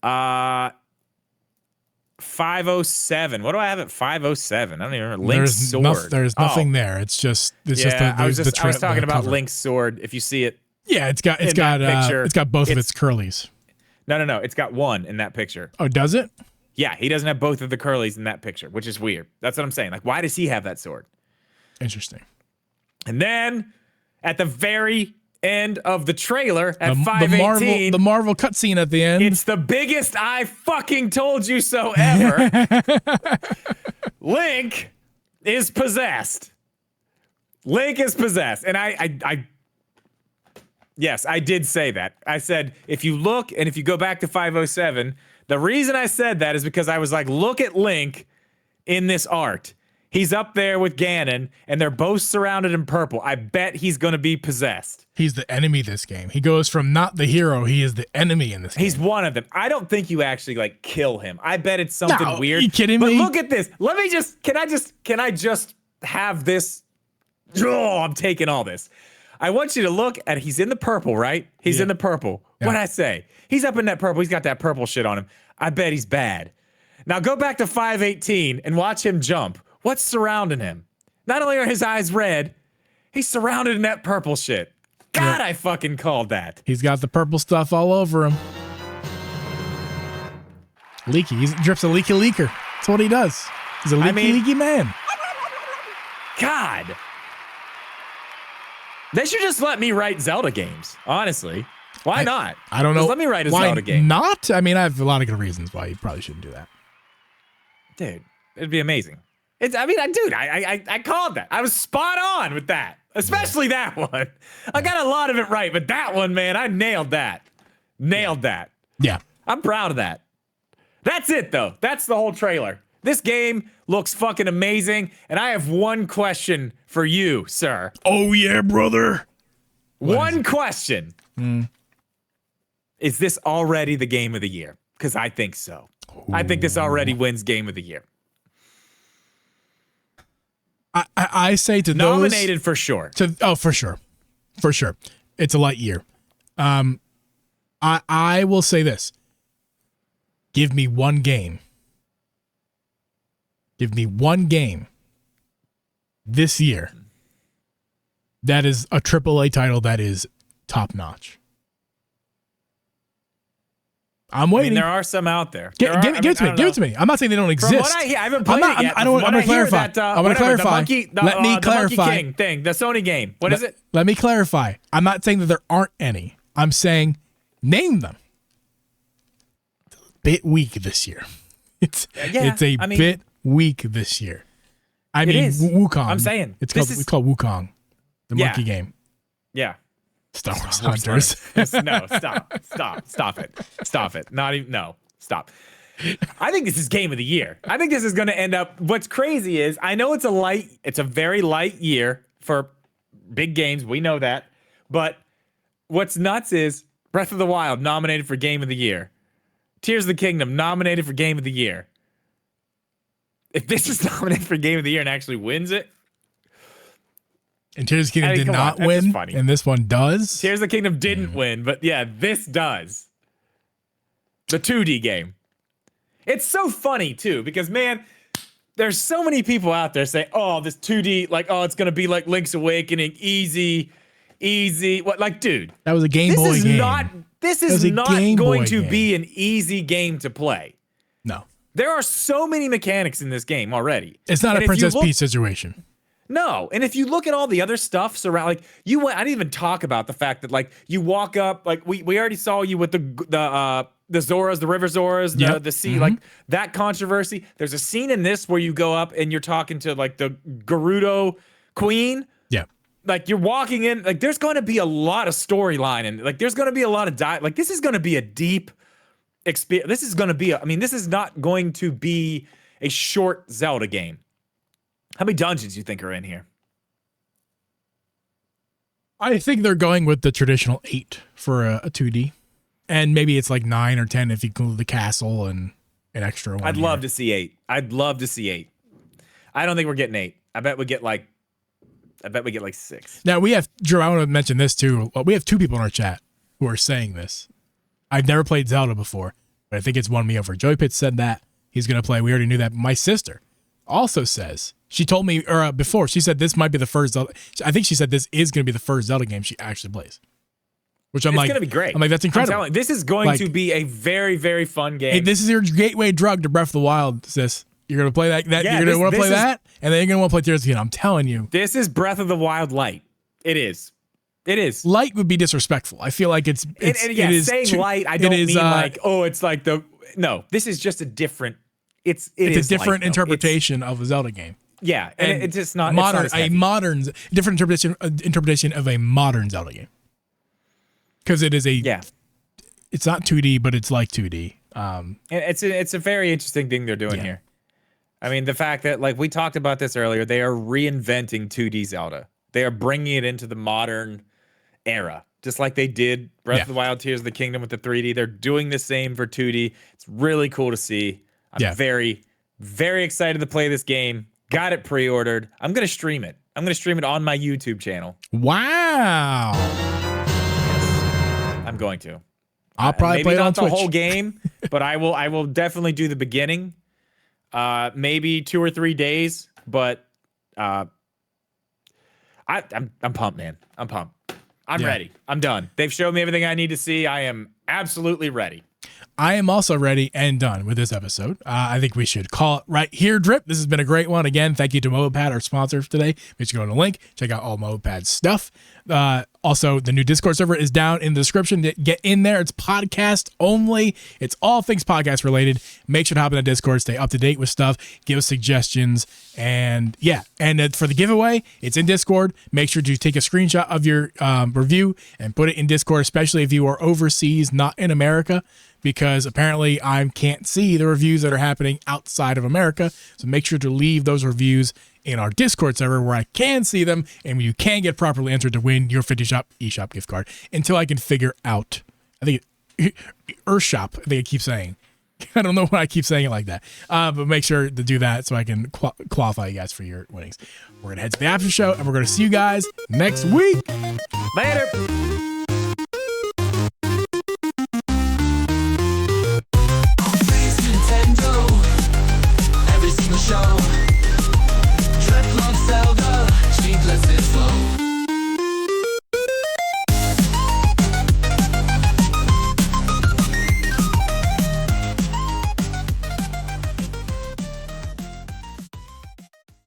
Speaker 2: 507. What do I have at 507? I don't even remember. Link's sword.
Speaker 1: There's nothing there. It's just
Speaker 2: I was talking about Link's sword. If you see it.
Speaker 1: Yeah, it's got both of its curlies.
Speaker 2: No. It's got one in that picture.
Speaker 1: Oh, does it?
Speaker 2: Yeah, he doesn't have both of the curlies in that picture, which is weird. That's what I'm saying. Like, why does he have that sword?
Speaker 1: Interesting.
Speaker 2: And then at the very end of the trailer at 518,
Speaker 1: the Marvel cutscene at the end.
Speaker 2: It's the biggest I fucking told you so ever. Link is possessed. Link is possessed. And I yes, I did say that. I said, if you look and if you go back to 507, the reason I said that is because I was like, look at Link in this art. He's up there with Ganon, and they're both surrounded in purple. I bet he's going to be possessed.
Speaker 1: He's the enemy this game. He goes from not the hero, he is the enemy in this game.
Speaker 2: He's one of them. I don't think you actually, kill him. I bet it's something weird.
Speaker 1: Are you kidding me?
Speaker 2: But look at this. Can I just have this? Oh, I'm taking all this. I want you to look at, he's in the purple, right? He's in the purple. Yeah. What'd I say? He's up in that purple. He's got that purple shit on him. I bet he's bad. Now go back to 518 and watch him jump. What's surrounding him? Not only are his eyes red, he's surrounded in that purple shit. God, I fucking called that.
Speaker 1: He's got the purple stuff all over him. Leaky. He drips a leaky leaker. That's what he does. He's a leaky man.
Speaker 2: God. They should just let me write Zelda games, honestly. Why not?
Speaker 1: I don't know.
Speaker 2: Just let me write a Zelda game.
Speaker 1: Not? I mean, I have a lot of good reasons why you probably shouldn't do that.
Speaker 2: Dude, it'd be amazing. I called that. I was spot on with that. Especially that one. I got a lot of it right, but that one, man, I nailed that. Nailed that.
Speaker 1: Yeah.
Speaker 2: I'm proud of that. That's it, though. That's the whole trailer. This game looks fucking amazing, and I have one question for you, sir.
Speaker 1: Oh, yeah, brother.
Speaker 2: One question. Is this already the game of the year? Because I think so. I think this already wins game of the year.
Speaker 1: I say to
Speaker 2: nominated
Speaker 1: those,
Speaker 2: for sure.
Speaker 1: For sure, it's a light year. I will say this: give me one game. Give me one game this year that is a AAA title that is top notch. I'm waiting.
Speaker 2: I mean, there are some out there.
Speaker 1: Give it to me. I'm not saying they don't exist.
Speaker 2: From what I hear, I haven't played it yet.
Speaker 1: I'm going to clarify. I'm going to clarify. Let me clarify.
Speaker 2: The Monkey King thing, the Sony game. What is it?
Speaker 1: Let me clarify. I'm not saying that there aren't any. I'm saying name them. It's a bit weak this year. It's a bit weak this year. I mean, Wukong.
Speaker 2: I'm saying
Speaker 1: it's called Wukong, the monkey game.
Speaker 2: Yeah.
Speaker 1: Star Wars Hunters.
Speaker 2: No, stop it. Not even, no, stop. I think this is game of the year. I think this is going to end up, what's crazy is, I know it's a very light year for big games. We know that. But what's nuts is Breath of the Wild nominated for game of the year. Tears of the Kingdom nominated for game of the year. If this is nominated for game of the year and actually wins it,
Speaker 1: and Tears of the Kingdom did not win, and this one does.
Speaker 2: Tears of the Kingdom didn't win, but yeah, this does. The 2D game. It's so funny, too, because, man, there's so many people out there saying, oh, this 2D, like, oh, it's going to be like Link's Awakening, easy. What, like, dude.
Speaker 1: That was a Game Boy game.
Speaker 2: This is not going to be an easy game to play.
Speaker 1: No.
Speaker 2: There are so many mechanics in this game already.
Speaker 1: It's not a Princess Peach situation.
Speaker 2: No, and if you look at all the other stuff surround, like I didn't even talk about the fact that like you walk up, like we already saw you with the Zoras, the River Zoras, the sea, like that controversy. There's a scene in this where you go up and you're talking to like the Gerudo Queen.
Speaker 1: Yeah,
Speaker 2: like you're walking in, like there's going to be a lot of storyline and like there's going to be a lot of like this is going to be a deep experience. This is going to be, this is not going to be a short Zelda game. How many dungeons do you think are in here?
Speaker 1: I think they're going with the traditional 8 for a 2D. And maybe it's like 9 or 10 if you include the castle and an extra one.
Speaker 2: I'd love to see 8. I'd love to see 8. I don't think we're getting 8. I bet we get like 6.
Speaker 1: Now we have, Drew, I want to mention this too. We have 2 people in our chat who are saying this. I've never played Zelda before, but I think it's won me over. Joey Pitts said that. He's going to play. We already knew that. My sister also says, she told me before, she said this might be the first Zelda. I think she said this is going to be the first Zelda game she actually plays. Which it's
Speaker 2: going to be great.
Speaker 1: I'm like, that's incredible.
Speaker 2: This is going to be a very, very fun game.
Speaker 1: Hey, this is your gateway drug to Breath of the Wild, sis. You're going to play that you're going to want to play that, and then you're going to want to play Tears of the Kingdom. I'm telling you.
Speaker 2: This is Breath of the Wild light. It is. It is.
Speaker 1: Light would be disrespectful. I feel like it is
Speaker 2: saying light, I don't mean like, oh, it's like no, this is just a different, it's
Speaker 1: a different interpretation of a Zelda game.
Speaker 2: Yeah, and it's just not
Speaker 1: modern.
Speaker 2: It's not
Speaker 1: Different interpretation of a modern Zelda game. Because it is it's not 2D, but it's like 2D.
Speaker 2: And it's a very interesting thing they're doing here. I mean, the fact that like we talked about this earlier, they are reinventing 2D Zelda. They are bringing it into the modern era, just like they did Breath of the Wild, Tears of the Kingdom with the 3D. They're doing the same for 2D. It's really cool to see. I'm very, very excited to play this game. Got it pre-ordered. I'm going to stream it. I'm going to stream it on my YouTube channel.
Speaker 1: Wow.
Speaker 2: Yes, I'm going to.
Speaker 1: I'll probably play it on Twitch.
Speaker 2: Maybe not the whole game, but I will definitely do the beginning. Maybe 2 or 3 days, but I'm pumped, man. I'm pumped. I'm ready. I'm done. They've showed me everything I need to see. I am absolutely ready.
Speaker 1: I am also ready and done with this episode. I think we should call it right here, Drip. This has been a great one. Again, thank you to Moped, our sponsor for today. Make sure you go to the link, check out all Moped's stuff. Also, the new Discord server is down in the description. Get in there. It's podcast only. It's all things podcast related. Make sure to hop in the Discord, stay up to date with stuff, give us suggestions, and for the giveaway, it's in Discord. Make sure to take a screenshot of your review and put it in Discord, especially if you are overseas, not in America, because apparently I can't see the reviews that are happening outside of America. So make sure to leave those reviews in our Discord server where I can see them and you can get properly entered to win your 50 Shop eShop gift card until I can figure out, I think Earth Shop, I think I keep saying, I don't know why I keep saying it like that. But make sure to do that so I can qualify you guys for your winnings. We're going to head to the after show, and we're going to see you guys next week.
Speaker 2: Later.
Speaker 3: Nintendo, every single show.